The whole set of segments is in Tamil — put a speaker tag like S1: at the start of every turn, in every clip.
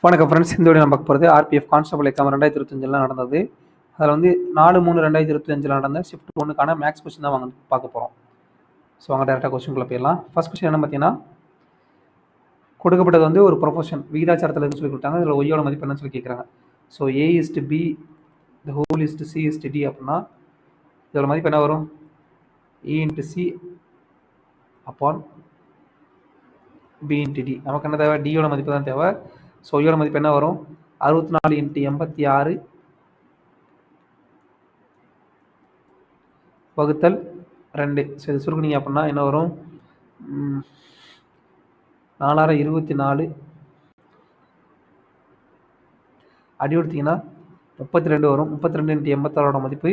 S1: வணக்கம் ஃப்ரெண்ட்ஸ். இந்த வீடியோ நம்ம பார்க்க போகிறது ஆர்பிஎஃப் கான்ஸ்டபிள் எக்ஸாம் 2025 நடந்தது. அதில் வந்து 4/3/2025 நடந்த ஷிஃப்ட் 1க்கான மேக்ஸ் கொஸ்டின் தான் பார்க்க போகிறோம். ஸோ வாங்க டேரெக்டாக கொஸ்டின்குள்ளே போயிடலாம். ஃபர்ஸ்ட் கொஸ்டின் என்ன பார்த்தீங்கன்னா, கொடுக்கப்பட்டது வந்து ஒரு ப்ரொபோஷன் விகிதாச்சாரத்தில் சொல்லி கொடுத்தாங்க. இதில் ஒய்யோட மதிப்பு என்னன்னு சொல்லி கேட்குறாங்க. So A/B the whole is to C/D அப்படின்னா இதோட மதிப்பு என்ன வரும்? E/C upon B/D. நமக்கு என்ன தேவை? டியோட மதிப்பு தான் தேவை. ஸோ ஒய்யோட மதிப்பு என்ன வரும்? 64 × 86 வகுத்தல் 2. ஸோ இது சுருக்குனீங்க அப்படின்னா என்ன வரும்? 4/24 அடி கொடுத்தீங்கன்னா 32 வரும். 32 × 86 மதிப்பு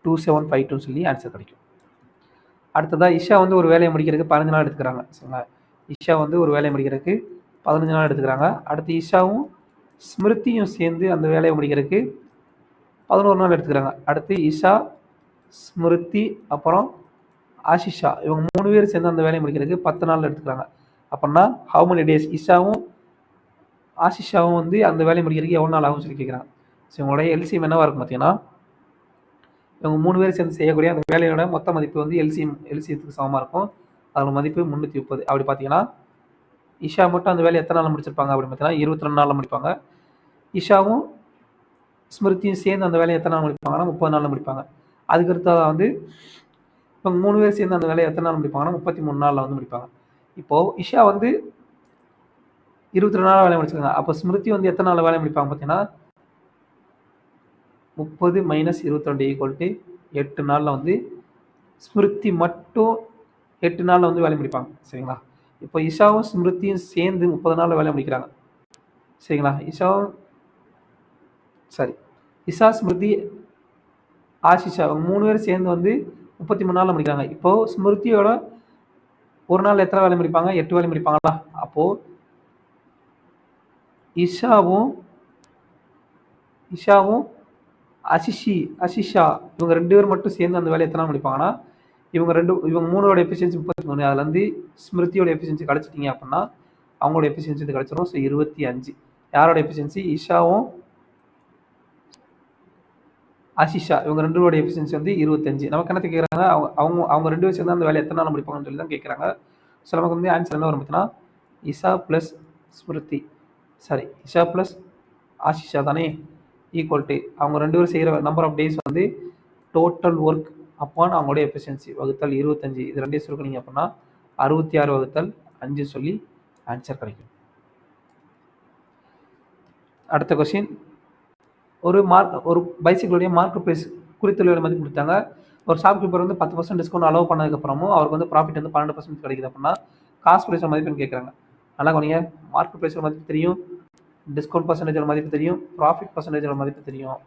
S1: 2752 சொல்லி ஆன்சர் கிடைக்கும். அடுத்ததாக இஷா வந்து ஒரு வேலையை முடிக்கிறதுக்கு 15 நாள் எடுத்துக்கிறாங்க. சரிங்களா? இஷா வந்து ஒரு வேலையை முடிக்கிறதுக்கு 15 நாள் எடுத்துக்கிறாங்க. அடுத்து இஷாவும் ஸ்மிருதியும் சேர்ந்து அந்த வேலையை முடிக்கிறதுக்கு 11 நாள் எடுத்துக்கிறாங்க. அடுத்து இஷா, ஸ்மிருதி, அப்புறம் ஆஷிஷா இவங்க 3 பேர் சேர்ந்து அந்த வேலையை முடிக்கிறதுக்கு 10 நாள் எடுத்துக்கிறாங்க. அப்படின்னா ஹவு மெனி டேஸ் இஷாவும் ஆஷிஷாவும் வந்து அந்த வேலையை முடிக்கிறதுக்கு எவ்வளோ நாள் ஆகும்னு சொல்லி கேட்குறாங்க. ஸோ இவங்களுடைய எல்சிஎம் என்னவாக இருக்கும் பார்த்தீங்கன்னா, இவங்க 3 பேர் சேர்ந்து செய்யக்கூடிய அந்த வேலையோட மொத்த மதிப்பு வந்து எல்சிஎத்துக்கு சமமாக இருக்கும். அதோட மதிப்பு 330. அப்படி பார்த்தீங்கன்னா இஷா மட்டும் அந்த வேலையை எத்தனை நாள் முடிச்சிருப்பாங்க அப்படின்னு பார்த்தீங்கன்னா 22 நாளில் முடிப்பாங்க. இஷாவும் ஸ்மிருதியும் சேர்ந்து அந்த வேலையை எத்தனை நாள் முடிப்பாங்கன்னா 30 நாளில் முடிப்பாங்க. அதுக்கடுத்ததாக வந்து இப்போ 3 பேர் சேர்ந்து அந்த வேலையை எத்தனை நாள் முடிப்பாங்கன்னா 33 நாளில் வந்து முடிப்பாங்க. இப்போது இஷா வந்து 22 நாள் வேலையை முடிச்சிருக்காங்க. அப்போ ஸ்மிருதி வந்து எத்தனை நாள் வேலையை முடிப்பாங்க பார்த்தீங்கன்னா 30 - 22 = 8 நாளில் வந்து ஸ்மிருதி மட்டும் 8 நாளில் வந்து வேலை முடிப்பாங்க. சரிங்களா? இப்போ இஷாவும் ஸ்மிருதியும் சேர்ந்து 30 நாளில் வேலை முடிக்கிறாங்க. சரிங்களா? இஷா, ஸ்மிருதி, ஆஷிஷா அவங்க 3 பேர் சேர்ந்து வந்து 33 நாளில் முடிக்கிறாங்க. இப்போது ஸ்மிருதியோட ஒரு நாள் எத்தனை வேலை முடிப்பாங்க? 8 வேலை முடிப்பாங்களா? அப்போது இஷாவும் அஷிஷா இவங்க 2 பேர் மட்டும் சேர்ந்து அந்த வேலையை எத்தனை நாள் முடிப்பாங்கன்னா இவங்க 3ஓட எஃபிஷியன்சி 33. அதில் வந்து ஸ்மிருதியோட எஃபிஷியன்சி கிடச்சிட்டிங்க அப்படின்னா அவங்களோட எஃபிஷியன்சி கிடச்சிரும். ஸோ 25. யாரோட எஃபிஷியன்சி? இஷாவும் ஆஷிஷா இவங்க 2 பேரோட எஃபிஷியன்சி வந்து 25. நமக்கு என்ன கேட்குறாங்க? அவங்க 2 பேர் சேர்ந்து அந்த வேலையை எத்தனை நாள் முடிப்பாங்கன்னு சொல்லி தான் கேட்குறாங்க. ஸோ நமக்கு வந்து ஆன்சர் என்ன வரும் பார்த்தீங்கன்னா இஷா ப்ளஸ் ஆஷிஷா தானே ஈக்குவல் அவங்க 2 பேரும் செய்கிற நம்பர் ஆஃப் டேஸ் வந்து டோட்டல் ஒர்க் அப்பான் அவங்களுடைய எஃபிஷியன்சி வகுத்தல் 25. இது 2 சுருக்குனீங்க அப்படின்னா 66/5 சொல்லி ஆன்சர் கிடைக்கும். அடுத்த கொஸ்டின், ஒரு பைசிக்கிளுடைய மார்க்கெட் ப்ரைஸ் குறித்தொழில் மதிப்பு கொடுத்தாங்க. ஒரு ஷாப்கீப்பர் வந்து 10% டிஸ்கவுண்ட் அலோவ் பண்ணதுக்கப்புறமும் அவருக்கு வந்து ப்ராஃபிட் வந்து 12% கிடைக்குது அப்படின்னா காஸ்ட் ப்ரைஸோட மதிப்புன்னு கேட்குறாங்க. நல்லா கவனிங்க, மார்க்கெட் ப்ரைஸோட மதிப்பு தெரியும், டிஸ்கவுண்ட் பர்சன்டேஜோட மதிப்பு தெரியும், ப்ராஃபிட் பர்சன்டேஜோட மதிப்பு தெரியும்,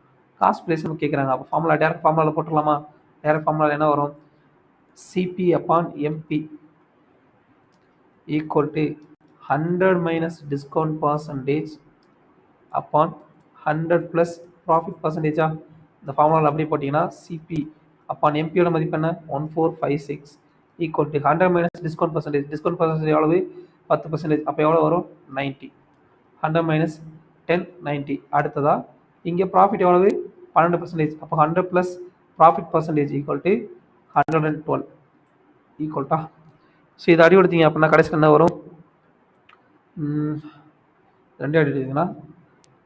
S1: காஸ்ட் ப்ரைஸ்னு கேட்குறாங்க. அப்போ டேரக்ட் ஃபார்முலாவில் போட்டுடலாமா? டேரக்ட் ஃபார்முலாவில் என்ன வரும்? CP/MP = 100 - discount percentage upon 100 + profit பர்சன்டேஜா? இந்த ஃபார்முலாவில் அப்படியே போட்டிங்கன்னா CP/MPயோட மதிப்பு என்ன? 1456 = 100 - டிஸ்கவுண்ட் பர்சன்டேஜ். டிஸ்கவுண்ட் பர்சன்டேஜ் எவ்வளவு? 10%. அப்போ எவ்வளோ வரும்? 90. 100 - 10 90. அடுத்ததா இங்கே ப்ராஃபிட் எவ்வளவு? 12%. அப்போ 100 + ப்ராஃபிட் பர்சன்டேஜ் = 112 ஈக்குவல்ட்டா? ஸோ இதை அடி கொடுத்தீங்க அப்படின்னா கடைசியில் என்ன வரும்? 2 அடி எடுத்தீங்கன்னா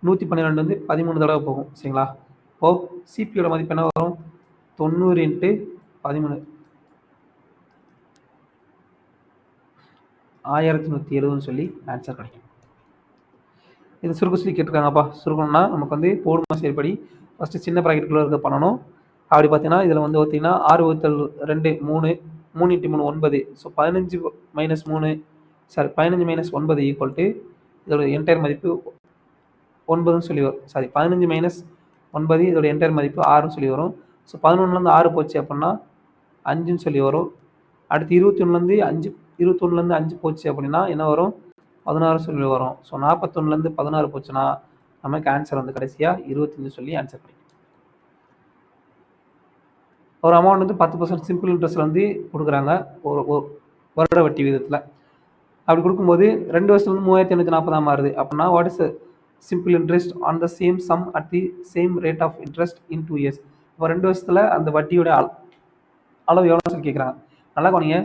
S1: 112 வந்து 13 தடவை போகும். சரிங்களா? இப்போது சிபியோட மதிப்பு என்ன வரும்? 90 × 13 1170 சொல்லி ஆன்சர் கிடைக்கும். இது சுருக்கு சொல்லி கேட்டிருக்காங்கப்பா. சுருக்கணும்னா நமக்கு வந்து போடுமா செயல்படி ஃபஸ்ட்டு சின்ன ப்ராக்கெட்டுக்குள்ளே இருக்க பண்ணணும். அப்படி பார்த்தீங்கன்னா இதில் வந்து பார்த்தீங்கன்னா 6/2 3 3 × 3 9. ஸோ 15 - 3 15 - 9 ஈக்குவல் இதோட என்டையர் மதிப்பு 9ன்னு சொல்லி வரும். 15 - 9 இதோட என்டையர் மதிப்பு 6ன்னு சொல்லி வரும். ஸோ 11லேருந்து 6 போச்சு அப்படின்னா 5ன்னு சொல்லி வரும். அடுத்து 21லேருந்து 5 போச்சு அப்படின்னா என்ன வரும்? 16 சொல்லி வரும். ஸோ 41லேருந்து 16 போச்சுன்னா நமக்கு ஆன்சர் வந்து கடைசியாக 25 சொல்லி ஆன்சர் கிடைக்கும். ஒரு அமௌண்ட் வந்து 10% சிம்பிள் இன்ட்ரெஸ்ட்டில் வந்து கொடுக்குறாங்க ஒரு வருட வட்டி விகிதத்தில். அப்படி கொடுக்கும்போது 2 வருஷத்துல வந்து 3840 மாறுது அப்படின்னா what is simple interest on the same sum at the same rate of interest in 2 years. இப்போ 2 வருஷத்தில் அந்த வட்டியோட அளவு எவ்வளோன்னு சொல்லி கேட்குறாங்க. நல்லா கவனிங்க,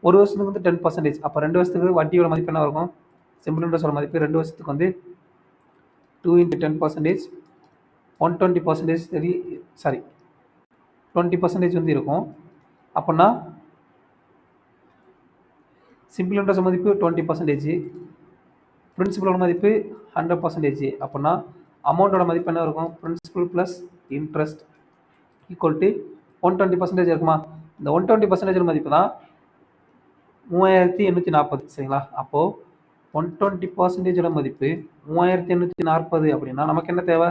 S1: ஒரு வருஷத்துக்கு வந்து 10%. அப்போ 2 வருஷத்துக்கு வட்டியோட மதிப்பு என்ன இருக்கும்? சிம்பிள் இன்ட்ரெஸ்டோட மதிப்பு 2 வருஷத்துக்கு வந்து 2 × 10%, 120% சரி, சாரி 20% வந்து இருக்கும். அப்படின்னா சிம்பிள் இன்ட்ரெஸ்ட் மதிப்பு 20%, பிரின்சிபலோட மதிப்பு 100%. அப்படின்னா அமௌண்ட்டோட மதிப்பு என்ன இருக்கும்? Principal plus interest equal to 120% இருக்குமா? இந்த 120% மதிப்பு தான் 3840. சரிங்களா? அப்போது 120% மதிப்பு 3840 அப்படின்னா நமக்கு என்ன தேவை?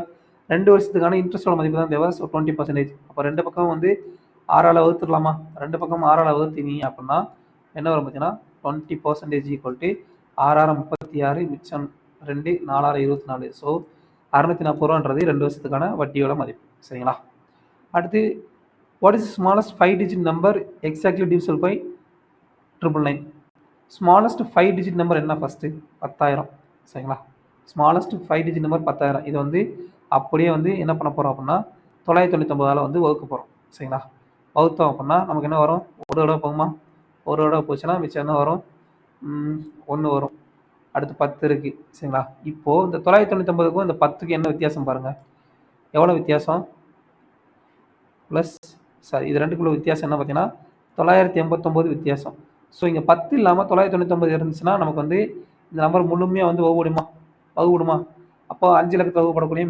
S1: 2 வருஷத்துக்கான இன்ட்ரெஸ்டோட மதிப்பு தான் தேவை. ஸோ 20%. அப்போ 2 பக்கம் வந்து 6ஆல் வகுத்துடலாமா? 2 பக்கம் 6ஆல் வகுத்தீங்க அப்படின்னா என்ன வரும் பார்த்தீங்கன்னா 20% ஈக்குவல் டு 6 36, மிச்சம் 2, 4 24. ஸோ 640 ரூபான்றது 2 வருஷத்துக்கான வட்டியோட மதிப்பு. சரிங்களா? அடுத்து what is smallest 5 digit number exactly divisible by 999? Smallest 5 digit number என்ன? ஃபஸ்ட்டு 10,000. சரிங்களா? Smallest 5 digit number 10,000. இது வந்து அப்படியே வந்து என்ன பண்ண போகிறோம் அப்படின்னா 999 வந்து வகுக்க போகிறோம். சரிங்களா? வகுத்தோம் அப்படின்னா நமக்கு என்ன வரும்? ஒரு தடவை போகுமா? ஒரு தடவை போச்சுன்னா மிச்சம் என்ன வரும்? 1 வரும். அடுத்து 10 இருக்குது. சரிங்களா? இப்போது இந்த 999க்கும் இந்த 10க்கு என்ன வித்தியாசம் பாருங்கள். எவ்வளோ வித்தியாசம்? ப்ளஸ் சாரி, இது ரெண்டுக்குள்ள வித்தியாசம் என்ன பார்த்தீங்கன்னா 989 வித்தியாசம். ஸோ இங்கே 10 இல்லாமல் 999 இருந்துச்சுன்னா நமக்கு வந்து இந்த நம்பர் முழுமையாக வந்து வகுப்படுமா? அப்போ 5 இலக்கத்தில் வகுப்படக்கூடிய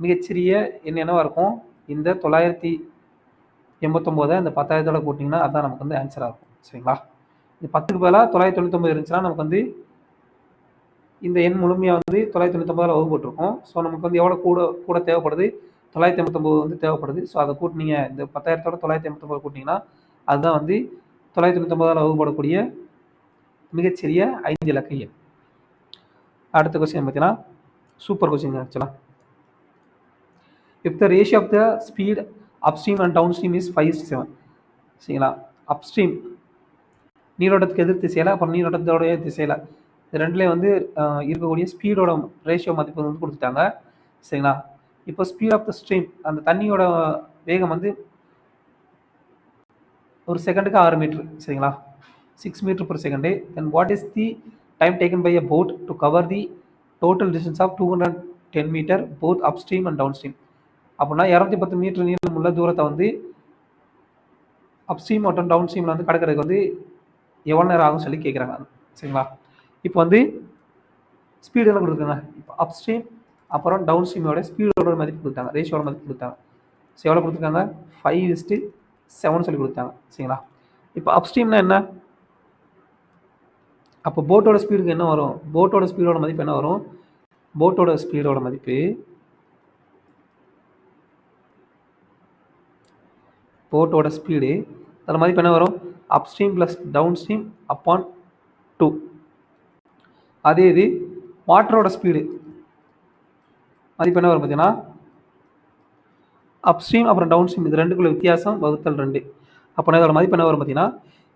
S1: மிகச்சிறிய எண் என்னவாக இருக்கும்? இந்த 989 இந்த 10,000 கூட்டிங்கன்னா அதுதான் நமக்கு வந்து ஆன்சராக இருக்கும். சரிங்களா? இந்த 10க்கு பதிலாக 999 இருந்துச்சுன்னா நமக்கு வந்து இந்த எண் முழுமையாக வந்து 999 வகுப்பட்டிருக்கும். ஸோ நமக்கு வந்து எவ்வளோ கூட தேவைப்படுது? 989 வந்து தேவைப்படுது. ஸோ அதை கூட்டினீங்க, இந்த 10,000 989 கூட்டிங்கன்னா அதுதான் வந்து 999 வகுப்படக்கூடிய மிகச்சிறிய 5 இலக்க எண். அடுத்த கொஸ்டின் பார்த்தீங்கன்னா சூப்பர் கொஸ்டின் ஆக்சுவலாக. If the ratio of the speed upstream and downstream is 5:7. சரிங்களா? அப்ஸ்ட்ரீம் நீரோட்டத்துக்கு எதிர் திசையில், அப்புறம் நீரோட்டத்தோடைய திசையில், இது ரெண்டுலேயும் வந்து இருக்கக்கூடிய ஸ்பீடோட ரேஷியோ மதிப்பு வந்து கொடுத்துட்டாங்க. சரிங்களா? இப்போ ஸ்பீட் ஆஃப் த ஸ்ட்ரீம், அந்த தண்ணியோட வேகம் வந்து ஒரு செகண்டுக்கு 6 மீட்டர். சரிங்களா? 6 metre per second. Then what is the time taken by a boat to cover the total distance of 210 meter both upstream and downstream? அப்படின்னா 210 மீட்டர் நீளம் உள்ள தூரத்தை வந்து அப்ஸ்ட்ரீம் மற்றும் டவுன் ஸ்ட்ரீமில் வந்து கடக்கிறதுக்கு வந்து எவ்வளோ நேரம் ஆகும் சொல்லி கேட்குறாங்க. சரிங்களா? இப்போ வந்து ஸ்பீடு என்ன கொடுத்துருக்காங்க? இப்போ அப்ஸ்ட்ரீம் அப்புறம் டவுன் ஸ்ட்ரீமோட ஸ்பீடோட மதிப்பு கொடுத்தாங்க, ரேஷியோட மதிப்பு கொடுத்தாங்க. ஸோ எவ்வளோ கொடுத்துருக்காங்க? 5:7 சொல்லி கொடுத்தாங்க. சரிங்களா? இப்போ அப்ஸ்ட்ரீம்னா என்ன? அப்போ போட்டோட ஸ்பீடுக்கு என்ன வரும்? போட்டோட ஸ்பீடோட மதிப்பு என்ன வரும்? போட்டோட ஸ்பீடோட மதிப்பு அதில் மதிப்பு என்ன வரும்? Upstream plus downstream upon 2. அதே இது வாட்டரோட ஸ்பீடு மதிப்பு என்ன வரும் பார்த்தீங்கன்னா அப்ஸ்ட்ரீம் அப்புறம் டவுன் ஸ்ட்ரீம் இது ரெண்டுக்குள்ள வித்தியாசம் வகுத்தல் 2. அப்போ இதோட மதிப்பு என்ன வரும் பார்த்தீங்கன்னா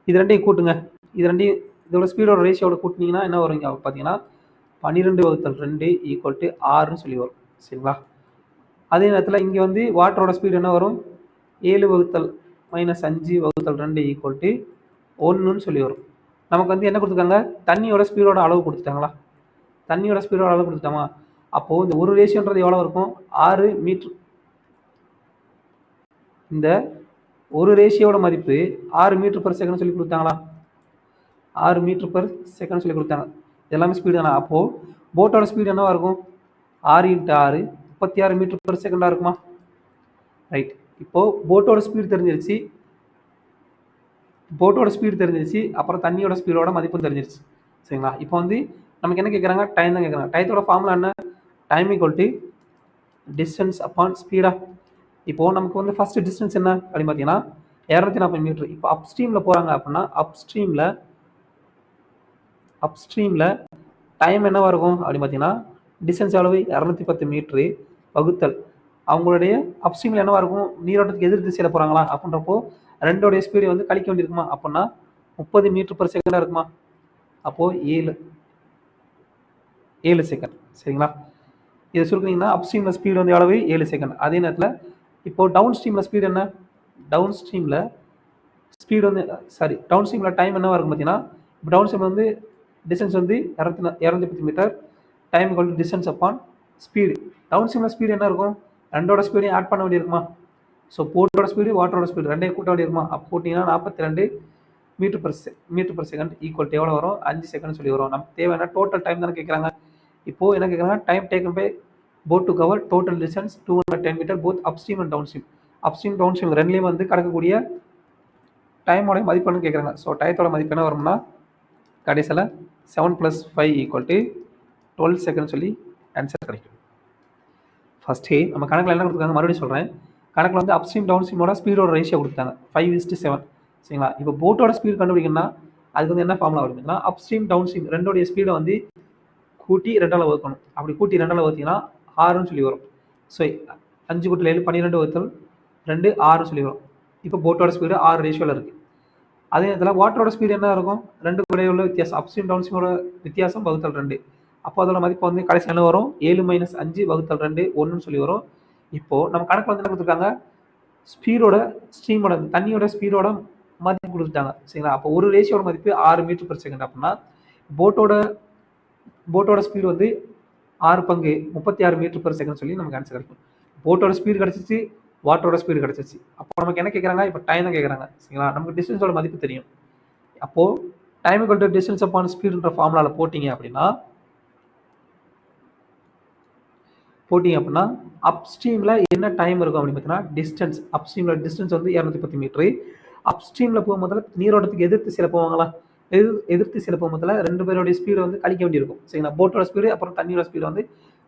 S1: இது ரெண்டையும் கூட்டுங்க. இது ரெண்டையும் இதோட ஸ்பீடோட ரேஷியோட கூட்டினீங்கன்னா என்ன வரும்? இங்கே பார்த்தீங்கன்னா 12/2 ஈக்குவல் டு 6ன்னு சொல்லி வரும். சரிங்களா? அதே நேரத்தில் இங்கே வந்து வாட்டரோட ஸ்பீடு என்ன வரும்? 7/-5/2 ஈக்குவல் டு 1ன்னு சொல்லி வரும். நமக்கு வந்து என்ன கொடுத்துருக்காங்க? தண்ணியோட ஸ்பீடோட அளவு கொடுத்துட்டாங்களா? தண்ணியோட ஸ்பீடோட அளவு கொடுத்துட்டாமா? அப்போது இந்த ஒரு ரேஷியோன்றது எவ்வளோ இருக்கும்? 6 மீட்டர். இந்த ஒரு ரேஷியோட மதிப்பு 6 மீட்டர் per second சொல்லி கொடுத்தாங்களா? 6 மீட்டர் per second சொல்லி கொடுத்தாங்க. எல்லாமே ஸ்பீடு தானே. அப்போது போட்டோட ஸ்பீடு என்னவா இருக்கும்? 6 × 6 36 மீட்டர் per second இருக்குமா? ரைட். இப்போது போட்டோட ஸ்பீடு தெரிஞ்சிருச்சு, அப்புறம் தண்ணியோட ஸ்பீடோட மதிப்பும் தெரிஞ்சிருச்சு. சரிங்களா? இப்போ வந்து நமக்கு என்ன கேட்குறாங்க? டைம் தான் கேட்குறாங்க. டயத்தோட ஃபார்முலா என்ன? Time equal to distance upon speedo. இப்போது நமக்கு வந்து ஃபஸ்ட்டு டிஸ்டன்ஸ் என்ன அப்படின்னு பார்த்தீங்கன்னா 240 மீட்டர். இப்போ அப்ஸ்ட்ரீமில் போகிறாங்க அப்படின்னா அப்ஸ்ட்ரீமில் டைம் என்னவாக இருக்கும் அப்படின்னு பார்த்தீங்கன்னா டிஸ்டன்ஸ் எவ்வளவு? 210 மீட்ரு வகுத்தல் அவங்களுடைய அப்ஸ்ட்ரீமில் என்னவாக இருக்கும்? நீரோட்டத்துக்கு எதிர் திசையில் போகிறாங்களா? அப்படின்றப்போ ரெண்டோடைய ஸ்பீடு வந்து கழிக்க வேண்டியிருக்குமா? அப்படின்னா 30 மீட்டர் per second இருக்குமா? அப்போது 7 7 செகண்ட். சரிங்களா? இதை சுருக்குனீங்கன்னா அப் ஸ்ட்ரீமில் ஸ்பீடு வந்து எவ்வளவு 7 செகண்ட். அதே நேரத்தில் இப்போ டவுன் ஸ்ட்ரீமில் ஸ்பீடு என்ன? டவுன் ஸ்ட்ரீமில் ஸ்பீடு வந்து டவுன் ஸ்ட்ரீமில் டைம் என்னவா இருக்கும் பார்த்தீங்கன்னா, இப்போ டவுன் ஸ்ட்ரீமில் வந்து டிஸ்டன்ஸ் வந்து 210 metre, time equal to distance upon speed. டவுன் ஸ்ட்ரீமில் ஸ்பீடு என்ன இருக்கும்? ரெண்டோட ஸ்பீடையும் ஆட் பண்ண வேண்டியிருக்குமா? ஸோ போட்டோட ஸ்பீடு வாட்டரோட ஸ்பீடு ரெண்டையும் கூட்ட வேண்டியிருக்குமா? அப்போ போட்டிங்கன்னா 42 metre per second equal to எவ்வளோ வரும்? 5 செகண்ட் சொல்லி வரும். நமக்கு தேவையான டோட்டல் டைம் தானே கேட்குறாங்க. இப்போது என்ன கேட்குறாங்க? Time taken by boat to cover total distance 210 metre both upstream and downstream. Upstream downstream ரெண்டுலேயும் வந்து கடக்கக்கூடிய டைமோட மதிப்பெண்ணு கேட்குறாங்க. ஸோ டயத்தோட மதிப்பு என்ன வரும்னா கடைசியில் 7 + 5 = 12 செகண்ட் சொல்லி ஆன்சர் கிடைக்கும். ஃபஸ்ட்டு நம்ம கணக்கில் என்ன கொடுத்துருக்காங்க மறுபடியும் சொல்கிறேன். கணக்கில் வந்து அப் ஸ்ட்ரீம் டவுன் ஸ்ட்ரீமோட ஸ்பீடோட ரேஷியோ கொடுத்தாங்க 5:7. சரிங்களா? இப்போ போட்டோட ஸ்பீடு கண்டுபிடிக்கணும்னா அதுக்கு வந்து என்ன ஃபார்முலா வருதுன்னா அப் ஸ்ட்ரீம் டவுன் ஸ்ட்ரீம் ரெண்டோடைய ஸ்பீடை வந்து கூட்டி 2ஆல் வகுக்கணும். அப்படி கூட்டி 2ஆல் வகுத்தீங்கன்னா 6ன்னு சொல்லி வரும். ஸோ 5 × 7 12 வகுத்தல் 2 6 சொல்லி வரும். இப்போ போட்டோட ஸ்பீடு 6 ரேஷியோவில் இருக்குது. அதே நேரத்தில் வாட்டரோட ஸ்பீடு என்ன இருக்கும்? 2 கூட உள்ள வித்தியாசம் அப் ஸ்ட்ரீம் டவுன் ஸ்ட்ரீமோட வித்தியாசம் வகுத்தல் 2. அப்போ அதோட மதிப்பு வந்து கடைசி என்ன வரும்? 7 - 5 வகுத்தல் 2 1ன்னு சொல்லி வரும். இப்போது நம்ம கணக்கு வந்து என்ன கொடுத்துருக்காங்க? ஸ்பீடோட ஸ்ட்ரீமோட தண்ணியோட ஸ்பீடோட மதிப்பு கொடுத்துட்டாங்க. சரிங்களா? அப்போ ஒரு ரேஷியோட மதிப்பு 6 மீட்டர் பர் செகண்ட். அப்படின்னா போட்டோட ஸ்பீடு வந்து 6 பங்கு 36 மீட்டர் பர் செகண்ட் சொல்லி நமக்கு ஆன்சர் கிடைக்கும். போட்டோட ஸ்பீடு கிடச்சிச்சு, வாட்டரோட ஸ்பீடு கிடச்சிச்சு. அப்போ நமக்கு என்ன கேட்குறாங்க? இப்போ டைம் தான் கேட்குறாங்க. சரிங்களா? நமக்கு டிஸ்டன்ஸோட மதிப்பு தெரியும். அப்போது time equal to distance upon ஸ்பீடுன்ற ஃபார்முலாவில் போட்டிங்க அப்படின்னா அப் ஸ்ட்ரீமில் என்ன டைம் இருக்கும் அப்படின்னு பார்த்தீங்கன்னா டிஸ்டன்ஸ். அப் ஸ்ட்ரீமில் டிஸ்டன்ஸ் வந்து 210 மீட்டரு. அப் ஸ்ட்ரீமில் போகும்போதில் நீரோட்டத்துக்கு எதிர்த்து சில போவாங்களா? எதிர்த்து சில போகும்போதில் 2 பேருடைய ஸ்பீடு வந்து கழிக்க வேண்டியிருக்கும். சரிங்களா? போட்டோட ஸ்பீடு அப்புறம் தண்ணியோட ஸ்பீடு வந்து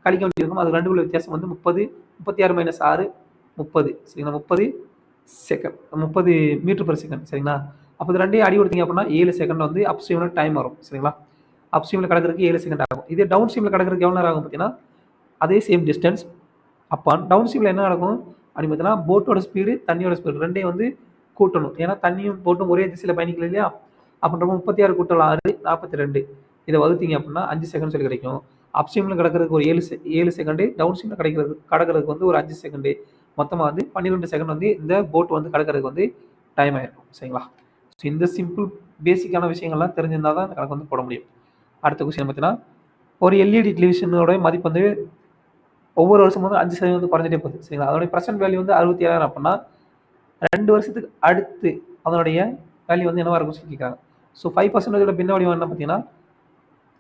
S1: கழிக்க வேண்டியிருக்கும். அது 2 வித்தியாசம் வந்து 30 36 - 6 30. சரிங்களா? 30 செகண்ட் 30 மீட்டர் பர் செகண்ட். சரிங்களா? அப்போ இது ரெண்டையும் அடி கொடுத்தீங்க அப்படின்னா 7 செகண்ட் வந்து அப் ஸ்ட்ரீமில் டைம் வரும். சரிங்களா? அப் ஸ்ட்ரீமில் கிடக்கிறதுக்கு 7 செகண்ட் ஆகும். இதே டவுன் ஸ்ட்ரீமில் கிடக்கிறதுக்கு எவ்வளோ நேரம் ஆகும் பார்த்தீங்கன்னா அதே சேம் டிஸ்டன்ஸ் அப்பான் டவுன் ஸ்ட்ரீமில் என்ன நடக்கும் அப்படின்னு பார்த்தீங்கன்னா போட்டோட ஸ்பீடு தண்ணியோட ஸ்பீடு ரெண்டையும் வந்து கூட்டணும். ஏன்னா தண்ணியும் போட்டும் ஒரே திசையில் பயணிக்கல இல்லையா? அப்படின்றப்ப 36 × 6 42. இதை வகுத்தீங்க அப்படின்னா 5 செகண்ட் சொல்லி கிடைக்கும். அப் ஸ்ட்ரீமில் கிடக்கிறதுக்கு ஒரு 7 செகண்டு, டவுன் ஸ்ட்ரீமில் கடக்கிறதுக்கு வந்து ஒரு 5 செகண்டு, மொத்தமாக வந்து 12 செகண்ட் வந்து இந்த போட் வந்து கடக்கிறதுக்கு வந்து டைம் ஆயிருக்கும். சரிங்களா? ஸோ இந்த சிம்பிள் பேசிக்கான விஷயங்கள்லாம் தெரிஞ்சிருந்தால் தான் இந்த கணக்கு வந்து போட முடியும். அடுத்த கொஸ்டின் பார்த்தீங்கன்னா ஒரு எல்இடி டெலிவிஷனோட மதிப்பு வந்து ஒவ்வொரு வருஷமும் வந்து 5% வந்து குறைஞ்சிட்டே போகுது. சரிங்களா? அதோடைய ப்ரெசென்ட் வேல்யூ வந்து 67,000 அப்படின்னா 2 வருஷத்துக்கு அடுத்து அதனுடைய வேல்யூ வந்து என்னவா இருக்கும் சொல்லி கேட்குறாங்க. ஸோ 5% பின்ன வடிவம் என்ன பார்த்தீங்கன்னா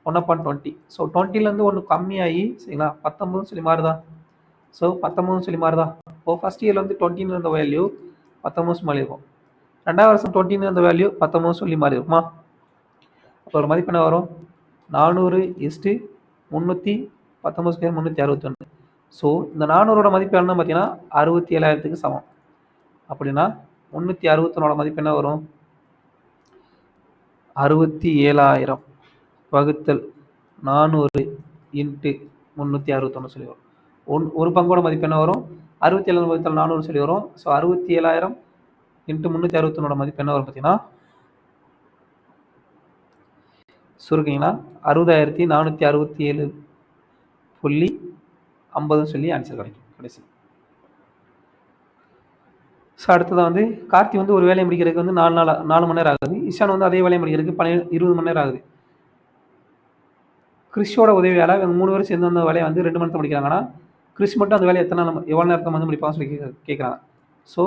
S1: 1/20. ஸோ 20லேருந்து ஒன்று கம்மியாகி சரிங்களா 19 சொல்லி மாறுதா? ஸோ 19 சொல்லி மாறுதா? இப்போ ஃபர்ஸ்ட் இயரில் வந்து 20ன்னு இருந்த வேல்யூ 19 மாறி இருக்கும். 2ஆவது வருஷம் 20ன்னு இருந்த வேல்யூ 19 சொல்லி மாறி இருக்குமா? அப்போ ஒரு மதிப்பு என்ன வரும்? 400:319 ஸோ இந்த 400ஓட மதிப்பு என்ன பார்த்தீங்கன்னா 67,000க்கு சமம். அப்படின்னா 361ஓட மதிப்பு என்ன வரும்? 67,000 வகுத்தல் 400 × 361 சொல்லி வரும். ஒரு பங்கோட மதிப்பு என்ன வரும்? 67 வகுத்தல் 400 சொல்லி வரும். ஸோ 67,000 × 361ஓட மதிப்பு என்ன வரும் பார்த்தீங்கன்னா சுருக்கிங்கன்னா 60,467.50 சொல்லி ஆன்சர் கிடைக்கும் கடைசி. ஸோ அடுத்ததாக வந்து கார்த்தி வந்து ஒரு வேலையை முடிக்கிறதுக்கு வந்து 4 மணி நேரம் ஆகுது. இஷான் வந்து அதே வேலையை முடிக்கிறதுக்கு 20 மணி நேரம் ஆகுது. கிறிஷோட உதவியால் இவங்க 3 பேரும் சேர்ந்து அந்த வேலையை வந்து 2 மணி நேரத்தில் முடிக்கிறாங்கன்னா கிறிஷ் மட்டும் அந்த வேலையை எவ்வளோ நேரத்தில் வந்து முடிப்பான்னு சொல்லி கேட்குறாங்க. ஸோ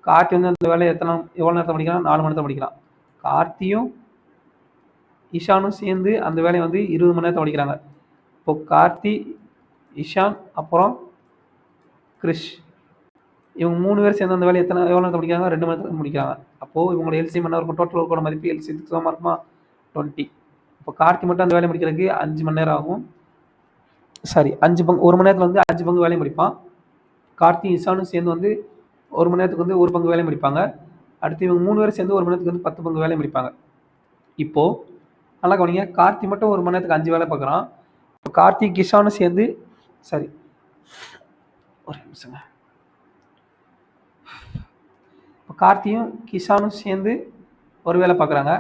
S1: கார்த்தி வந்து அந்த வேலையை எவ்வளோ நேரத்தில் முடிக்கிறான்? 4 மணி நேரத்தில் முடிக்கிறான். கார்த்தியும் இஷானும் சேர்ந்து அந்த வேலையை வந்து 20 மணி நேரத்தில் முடிக்கிறாங்க. இப்போ கார்த்தி, இஷான் அப்புறம் கிறிஷ் இவங்க 3 பேர் சேர்ந்து அந்த வேலையை எவ்வளோ நேரத்தில் முடிக்கிறாங்க? 2 மணி நேரத்தில் முடிக்கிறாங்க. அப்போது இவங்களோட எல்சிஎம் என்ன இருக்கும்? டோட்டல் ஒர்க்கோட மதிப்பு எல்சிஎத்துக்கு சமமாக இருக்குமா? 20. இப்போ கார்த்தி மட்டும் அந்த வேலையை முடிக்கிறதுக்கு 5 மணி நேரம் ஆகும். 5 பங்கு 1 மணி நேரத்தில் வந்து 5 பங்கு வேலையை முடிப்பான். கார்த்தி இஷானும் சேர்ந்து வந்து 1 மணி நேரத்துக்கு வந்து 1 பங்கு வேலையை முடிப்பாங்க. அடுத்து இவங்க 3 பேர் சேர்ந்து 1 மணி நேரத்துக்கு வந்து 10 பங்கு வேலையை முடிப்பாங்க. இப்போது நல்லா கவனிங்க, கார்த்தி மட்டும் 1 மணி நேரத்துக்கு 5 வேலை பார்க்குறான். இப்போ கார்த்தி கிஷானும் சேர்ந்து ஒரு நிமிஷங்க. இப்போ கார்த்தியும் கிஷானும் சேர்ந்து ஒரு வேலை பார்க்குறாங்க.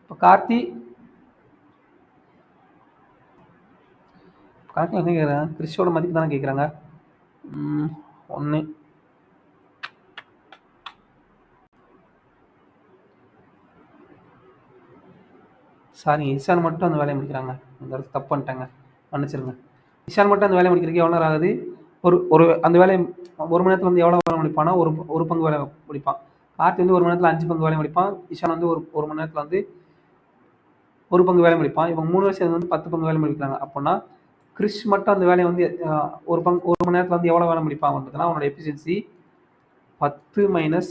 S1: இப்போ கார்த்தி கணக்கில் என்ன கேட்குறாங்க? கிறிஸ்டோட மதிப்பு தானே கேட்குறாங்க. 1 சாரி, இஷான் மட்டும் அந்த வேலையை முடிக்கிறாங்க. இந்த இடத்துல தப்பு பண்ணிட்டாங்க, மன்னிச்சிருங்க. இஷான் மட்டும் அந்த வேலையை முடிக்கிறதுக்கு எவ்வளோ நேரம் ஆகுது? ஒரு ஒரு அந்த வேலையை 1 மணி நேரத்தில் வந்து எவ்வளோ வேலை முடிப்பானா, ஒரு பங்கு வேலை முடிப்பான். கார்த்தி வந்து 1 மணி நேரத்தில் 5 பங்கு வேலை முடிப்பான். இஷான் வந்து ஒரு மணி நேரத்தில் வந்து 1 பங்கு வேலை முடிப்பான். இவங்க 3 பேர் சேர்ந்து வந்து 10 பங்கு வேலை முடிக்கிறாங்க. அப்படின்னா கிறிஸ் மட்டும் அந்த வேலையை வந்து 1 மணி நேரத்தில் வந்து எவ்வளோ வேலை முடிப்பான் பார்த்தீங்கன்னா, அவனோட எஃபிஷியன்சி 10 மைனஸ்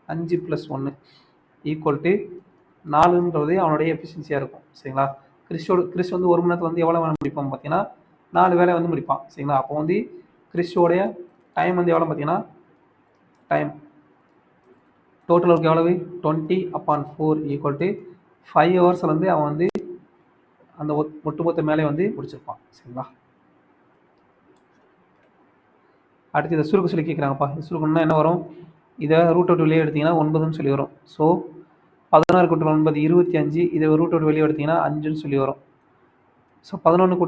S1: 5 + 1 ஈக்குவல் டு 4ன்றது அவனுடைய எஃபிஷியன்சியாக இருக்கும். சரிங்களா? கிறிஸ் வந்து 1 மணி நேரத்தில் வந்து எவ்வளோ வேலை முடிப்பான் பார்த்தீங்கன்னா 4 வேலை வந்து முடிப்பான். சரிங்களா? அப்போ வந்து கிறிஸ்டோடைய டைம் வந்து எவ்வளோ பார்த்தீங்கன்னா, டைம் டோட்டல் ஒர்க் எவ்வளவு 20/4 ஈக்குவல் டு 5 ஹவர்ஸில் வந்து அவன் வந்து அந்த ஒட்டுமொத்த மேலே வந்து முடிச்சிருப்பான். சரிங்களா? அடுத்து இதை சுருக்கு சொல்லி கேட்குறாங்கப்பா. சுருக்கணும்னா என்ன வரும்? இதை ரூட் அவுட் வெளியே எடுத்தீங்கன்னா 9ன்னு சொல்லி வரும். ஸோ 16 × 9 25. இதை ரூட் அவுட் வெளியே எடுத்தீங்கன்னா 5ன்னு சொல்லி வரும். ஸோ 11 ×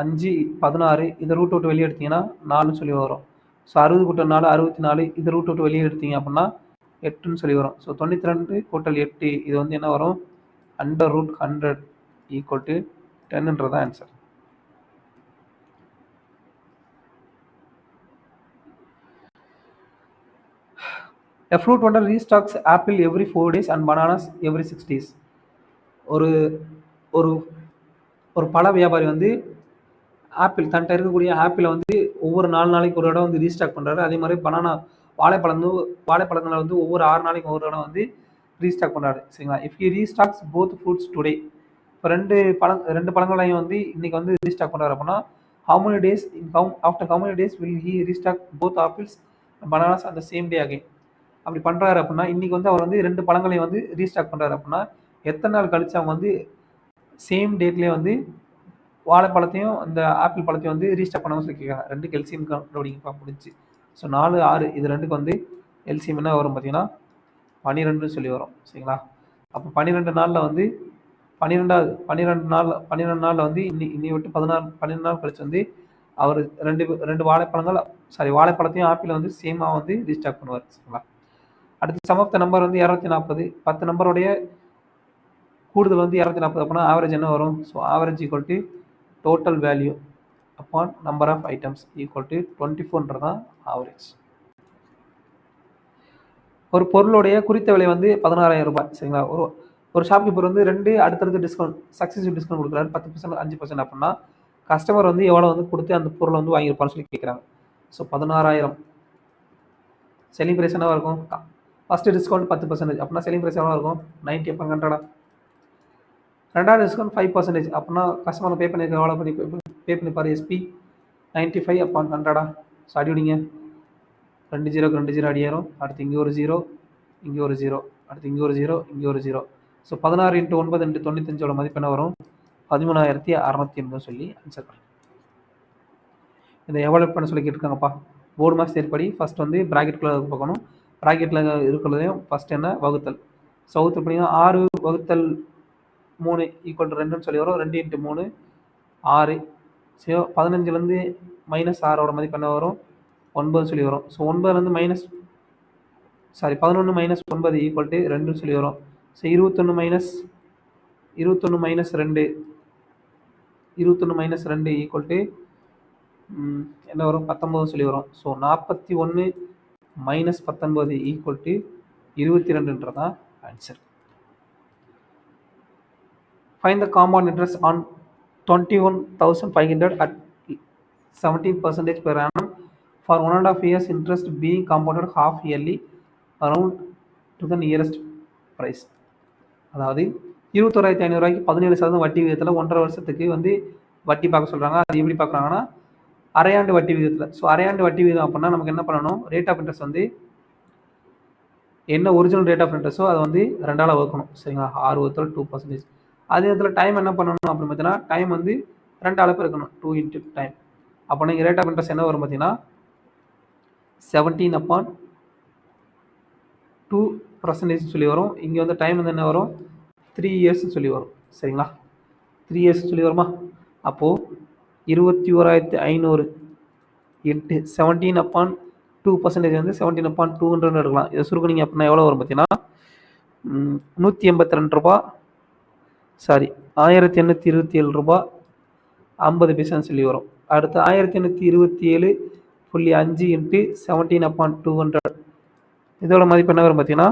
S1: 5 16. இதை ரூட் அவுட் வெளியே எடுத்தீங்கன்னா 4ன்னு சொல்லி வரும். ஸோ 60 × 4 64. இதை ரூட் அவுட் வெளியே எடுத்தீங்க அப்படின்னா 8ன்னு சொல்லி வரும். ஸோ 92 × 8 இது வந்து என்ன வரும்? √100 ஈக்குவல் டு 10ன்றதான் answer. A fruit vendor restocks apple every 4 days and bananas every 6 days. ஒரு ஒரு ஒரு பழ வியாபாரி வந்து ஆப்பிள் தன்கிட்ட இருக்கக்கூடிய ஆப்பிளை வந்து ஒவ்வொரு 4 நாளைக்கு ஒரு இடம் வந்து ரீஸ்டாக் பண்ணுறாரு. அதே மாதிரி வாழைப்பழங்களை வந்து ஒவ்வொரு 6 நாளைக்கு ஒரு இடம் வந்து ரீஸ்டாக் பண்ணுறாரு. சரிங்களா? If he restocks both fruits today, இப்போ ரெண்டு பழங்களையும் வந்து இன்னைக்கு வந்து ரீஸ்டாக் பண்ணுறாரு அப்படின்னா after how many days will he restock both apples and bananas on the same day again? அப்படி பண்ணுறாரு அப்படின்னா இன்னைக்கு வந்து அவர் வந்து 2 பழங்களையும் வந்து ரீஸ்டாக் பண்ணுறாரு அப்படின்னா எத்தனை நாள் கழிச்சு அவங்க வந்து சேம் டேட்லேயே வந்து வாழைப்பழத்தையும் அந்த ஆப்பிள் பழத்தையும் வந்து ரீஸ்டாக் பண்ணாமல் சொல்லி கேட்குறாங்க. 2க்கு எல்சிஎம் கண்டுபிடிங்கப்பா முடிஞ்சு. ஸோ 4 6 இது 2க்கு வந்து எல்சிஎம் என்ன வரும் பார்த்தீங்கன்னா 12ன்னு சொல்லி வரும். சரிங்களா? அப்போ 12 நாளில் வந்து 12 நாளில் வந்து இன்னி விட்டு 12 நாள் கழிச்சு வந்து அவர் ரெண்டு வாழைப்பழத்தையும் ஆப்பிள் வந்து சேமாக வந்து ரீஸ்டாக் பண்ணுவார். சரிங்களா? அடுத்து சம் ஆஃப் த நம்பர் வந்து 240. 10 நம்பருடைய கூடுதல் வந்து 240 அப்படின்னா ஆவரேஜ் என்ன வரும்? So average equal to total value upon number of items equal to 24ன்றதான் ஆவரேஜ். ஒரு பொருளுடைய குறித்த விலை வந்து 16,000 ரூபாய். சரிங்களா? ஒரு ஷாப்கீப்பர் வந்து 2 அடுத்தடுத்து சக்ஸஸிவ் டிஸ்கவுண்ட் கொடுக்குறாரு 10% 5% அப்படின்னா கஸ்டமர் வந்து எவ்வளோ வந்து கொடுத்து அந்த பொருளை வந்து வாங்கியிருப்பான்னு சொல்லி கேட்குறாங்க. ஸோ 16,000 செல்லிங் ப்ரைஸ் என்னவா இருக்கும்? ஃபஸ்ட்டு டிஸ்கவுண்ட் 10% அப்படின்னா செல்லிங் ப்ரைஸ் எவ்வளோ இருக்கும்? 90/100. ரெண்டாவது டிஸ்கவுண்ட் 5% அப்படின்னா கஸ்டமர் பே பண்ணியிருக்க எவ்வளோ பே பண்ணிப்பார்? எஸ்பி 95/100. ஸோ அடிவிடிங்க 2 0க்கு 2 0 அடியாரும். அடுத்து இங்கே ஒரு 0, இங்கே ஒரு 0, அடுத்து இங்கே ஒரு 0, இங்கே ஒரு 0. ஸோ 16 × 9 × 95 மதிப்பு என்ன வரும்? 13,680 சொல்லி ஆன்சர் பண்ணுங்க. இதை எவ்வளோ பண்ண சொல்லி கேட்டிருக்காங்கப்பா. போர்டு மார்க்ஸ் ஏற்படி ஃபஸ்ட் வந்து ப்ராக்கெட்டுக்குள்ளே பார்க்கணும். ப்ராக்கெட்டில் இருக்கிறதையும் ஃபஸ்ட் என்ன வகுத்தல். ஸோ வகுத்தல் பண்ணிங்கன்னா 6 ÷ 3 ஈக்குவல் டு 2ன்னு சொல்லி வரும். 2 × 3 6. ஸோ 15லேருந்து -6 மதிப்பு என்ன வரும்? 9 சொல்லி வரும். ஸோ 11 - 11 - 9 ஈக்குவல் டு 2ன்னு சொல்லி வரும். ஸோ 21 - 2 ஈக்குவல் டு என்ன வரும்? 19 சொல்லி வரும். ஸோ 41 - 19 ஈக்குவல் டு 22ன்றதான் answer. Find the compound interest on 21,500 at 17% per annum for 1.5 years. Interest being compounded half yearly around to the nearest price. அதாவது 21,500 ரூபாய்க்கு 17% வட்டி விகிதத்தில் 1.5 வருஷத்துக்கு வந்து வட்டி பார்க்க சொல்கிறாங்க. அது எப்படி பார்க்குறாங்கன்னா அரையாண்டு வட்டி விகிதத்தில். ஸோ அரையாண்டு வட்டி விகிதம் அப்படின்னா நமக்கு என்ன பண்ணணும்? ரேட் ஆஃப் இன்ட்ரெஸ்ட் வந்து என்ன ஒரிஜினல் ரேட் ஆஃப் இன்ட்ரெஸ்ட்டோ அதை வந்து 2ஆல் வகுக்கணும். சரிங்களா? 6 × 2%. அதே இடத்துல டைம் என்ன பண்ணணும் அப்படின்னு பார்த்தீங்கன்னா டைம் வந்து 2ஆல் பெருக்கணும். 2 × டைம். அப்போ நீங்கள் ரேட் ஆஃப் இன்ட்ரெஸ்ட் என்ன வரும் பார்த்தீங்கன்னா 17/2% சொல்லி வரும். இங்கே வந்து டைம் வந்து என்ன வரும்? 3 இயர்ஸ்ன்னு சொல்லி வரும். சரிங்களா? 3 இயர்ஸ் சொல்லி வருமா? அப்போது 21,500 இன்ட்டு 17/2% வந்து 17/200 எடுக்கலாம். இதை சுருக்குனீங்க அப்படின்னா எவ்வளோ வரும் பார்த்தீங்கன்னா 182 ரூபா, சாரி 1827 ரூபா 50 பைசான்னு சொல்லி வரும். அடுத்து 1827.5 இன்ட்டு 17/200 இதோட மதிப்பு என்ன வரும் பார்த்தீங்கன்னா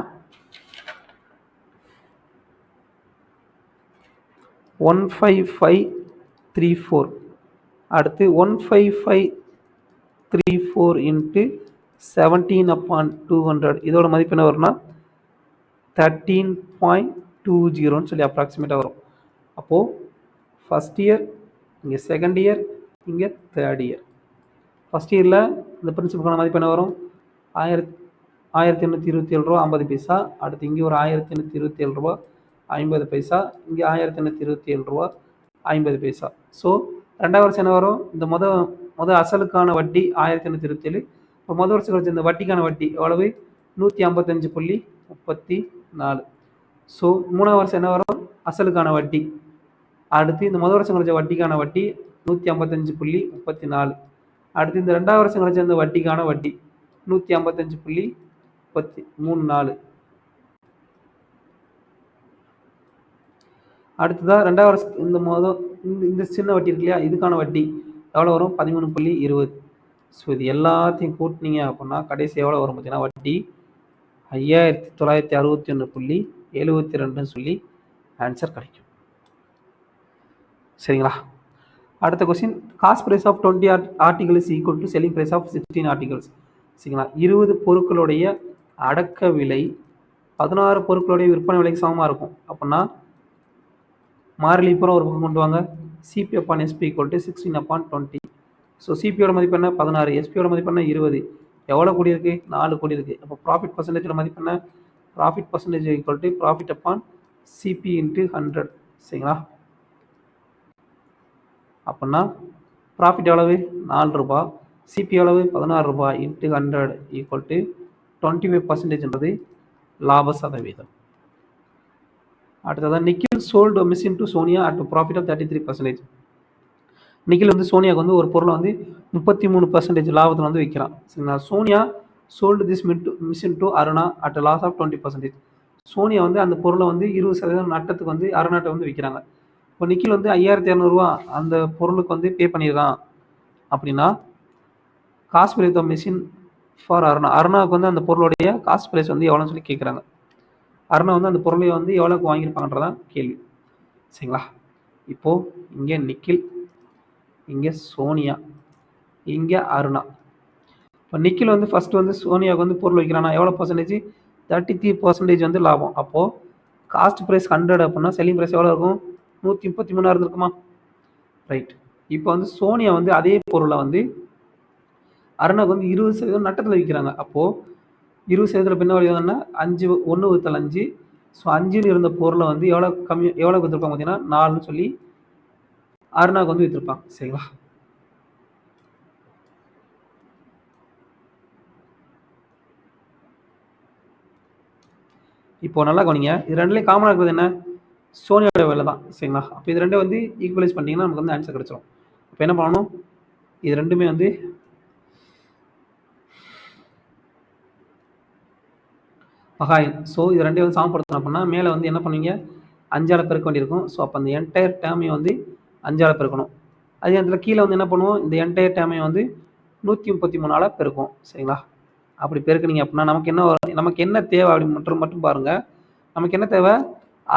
S1: 15534. அடுத்து 15534 இன்ட்டு 17/200 இதோட மதிப்பு என்ன வரும்னா 13.20 சொல்லி அப்ராக்சிமேட்டாக வரும். அப்போது ஃபஸ்ட் இயர், இங்கே செகண்ட் இயர், இங்கே தேர்ட் இயர். ஃபஸ்ட் இயரில் இந்த பிரின்சிபலுக்கான மதிப்பு என்ன வரும் 1827 ரூபா 50 பைசா. அடுத்து இங்கே ஒரு 1827 ரூபா 50 பைசா, இங்கே 1827 ரூபா 50 பைசா. ஸோ ரெண்டாவது வருஷம் என்ன வரும், இந்த முதல் அசலுக்கான வட்டி 1827. இப்போ முதல் வருஷம் கழிச்சு இந்த வட்டிக்கான வட்டி எவ்வளவு 155.34. ஸோ மூணாவது வருஷம் என்ன வரும் அசலுக்கான வட்டி. அடுத்து இந்த முதல் வருஷம் கழிச்ச வட்டிக்கான வட்டி 155.34. அடுத்து இந்த ரெண்டாவது வருஷம் கழிச்ச இந்த வட்டிக்கான வட்டி 155.34. அடுத்ததாக ரெண்டாவது வருஷம் இந்த சின்ன வட்டி இருக்கு இல்லையா, இதுக்கான வட்டி எவ்வளோ வரும் 13.20. ஸோ இது எல்லாத்தையும் கூட்டினீங்க அப்படின்னா கடைசி எவ்வளோ வரும் பார்த்தீங்கன்னா வட்டி 5961.72 சொல்லி ஆன்சர் கிடைக்கும். சரிங்களா? அடுத்த question, cost price of 20 articles equal to selling price of 16 articles. சரிங்களா? 20 பொருட்களுடைய அடக்க விலை 16 பொருட்களுடைய விற்பனை விலைக்கு சமமாக இருக்கும். அப்படின்னா மாறிலி பூரா ஒரு பக்கம் கொண்டு வாங்க. CP upon SP equal to 16/20. So சிபியோட மதிப்பு என்ன 16, எஸ்பியோட மதிப்பு என்ன 20. எவ்வளோ கூடி இருக்கு 4 கூடி இருக்கு. அப்போ ப்ராஃபிட் பர்சன்டேஜோட மதிப்பு என்ன, profit percentage equal to profit upon CP into 100. சரிங்களா? அப்படின்னா ப்ராஃபிட் எவ்வளவு 4 ரூபா, சிபி எவ்வளவு 16 ரூபா இன்ட்டு 100 ஈக்குவல் டு 25%. லாப சதவீதம். அடுத்ததான் Nikhil sold machine to Sonia at profit of 33%. Nikhil வந்து சோனியாவுக்கு வந்து ஒரு பொருளை வந்து 33% லாபத்தில் வந்து விற்கிறான். சரிங்களா? Sonia sold this machine to Aruna at loss of 20%. Sonia வந்து அந்த பொருளை வந்து 20% நட்டத்துக்கு வந்து அருணாட்டை வந்து விற்கிறாங்க. இப்போ நிக்கில் வந்து 5200 ரூபா அந்த பொருளுக்கு வந்து பே பண்ணிடுறான். அப்படின்னா cost price of machine for அருணாவுக்கு வந்து அந்த பொருளுடைய காஸ்ட் பிரைஸ் வந்து எவ்வளோன்னு சொல்லி கேட்குறாங்க. அருணா வந்து அந்த பொருளை வந்து எவ்வளோக்கு வாங்கியிருப்பாங்கன்றதான் கேள்வி. சரிங்களா? இப்போது இங்கே நிக்கில், இங்கே சோனியா, இங்கே அருணா. இப்போ நிக்கில் வந்து ஃபஸ்ட்டு வந்து சோனியாவுக்கு வந்து பொருள் வைக்கிறானா எவ்வளோ பர்சன்டேஜ் 33% வந்து லாபம். அப்போது காஸ்ட் ப்ரைஸ் 100 அப்படின்னா செல்லிங் ப்ரைஸ் எவ்வளோ இருக்கும் 133 இருந்திருக்குமா? ரைட். இப்போ வந்து சோனியா வந்து அதே பொருளை வந்து அருணாவுக்கு வந்து 20% நட்டத்தில் விற்கிறாங்க. அப்போது 20% என்ன வழியாங்கன்னா 1/5. ஸோ 5ன்னு இருந்த பொருளை வந்து எவ்வளோ விற்றுருப்பாங்க பார்த்தீங்கன்னா 4ன்னு சொல்லி அருணாவுக்கு வந்து விற்றுருப்பாங்க. சரிங்களா? இப்போ நல்லா கவனிங்க, இது ரெண்டுலேயும் காமனாக இருக்கிறது என்ன சோனியோட விலை தான். சரிங்களா? அப்போ இது ரெண்டும் வந்து ஈக்குவலைஸ் பண்ணிட்டீங்கன்னா நமக்கு வந்து ஆன்சர் கிடைச்சிடும். இப்போ என்ன பண்ணணும், இது ரெண்டுமே வந்து மகாயின். ஸோ இது ரெண்டையும் வந்து சமப்படுத்தணும் அப்படின்னா மேலே வந்து என்ன பண்ணுவீங்க 5ஆல் பெருக்க வேண்டியிருக்கும். ஸோ அப்போ அந்த என்டையர் டேமையும் வந்து 5ஆல் பெருக்கணும். அதே நேரத்தில் கீழே வந்து என்ன பண்ணுவோம், இந்த என்டையர் டேமையும் வந்து 133ஆல் பெருக்கும். சரிங்களா? அப்படி பெருக்குனீங்க அப்படின்னா நமக்கு என்ன தேவை அப்படி மட்டும் பாருங்கள். நமக்கு என்ன தேவை,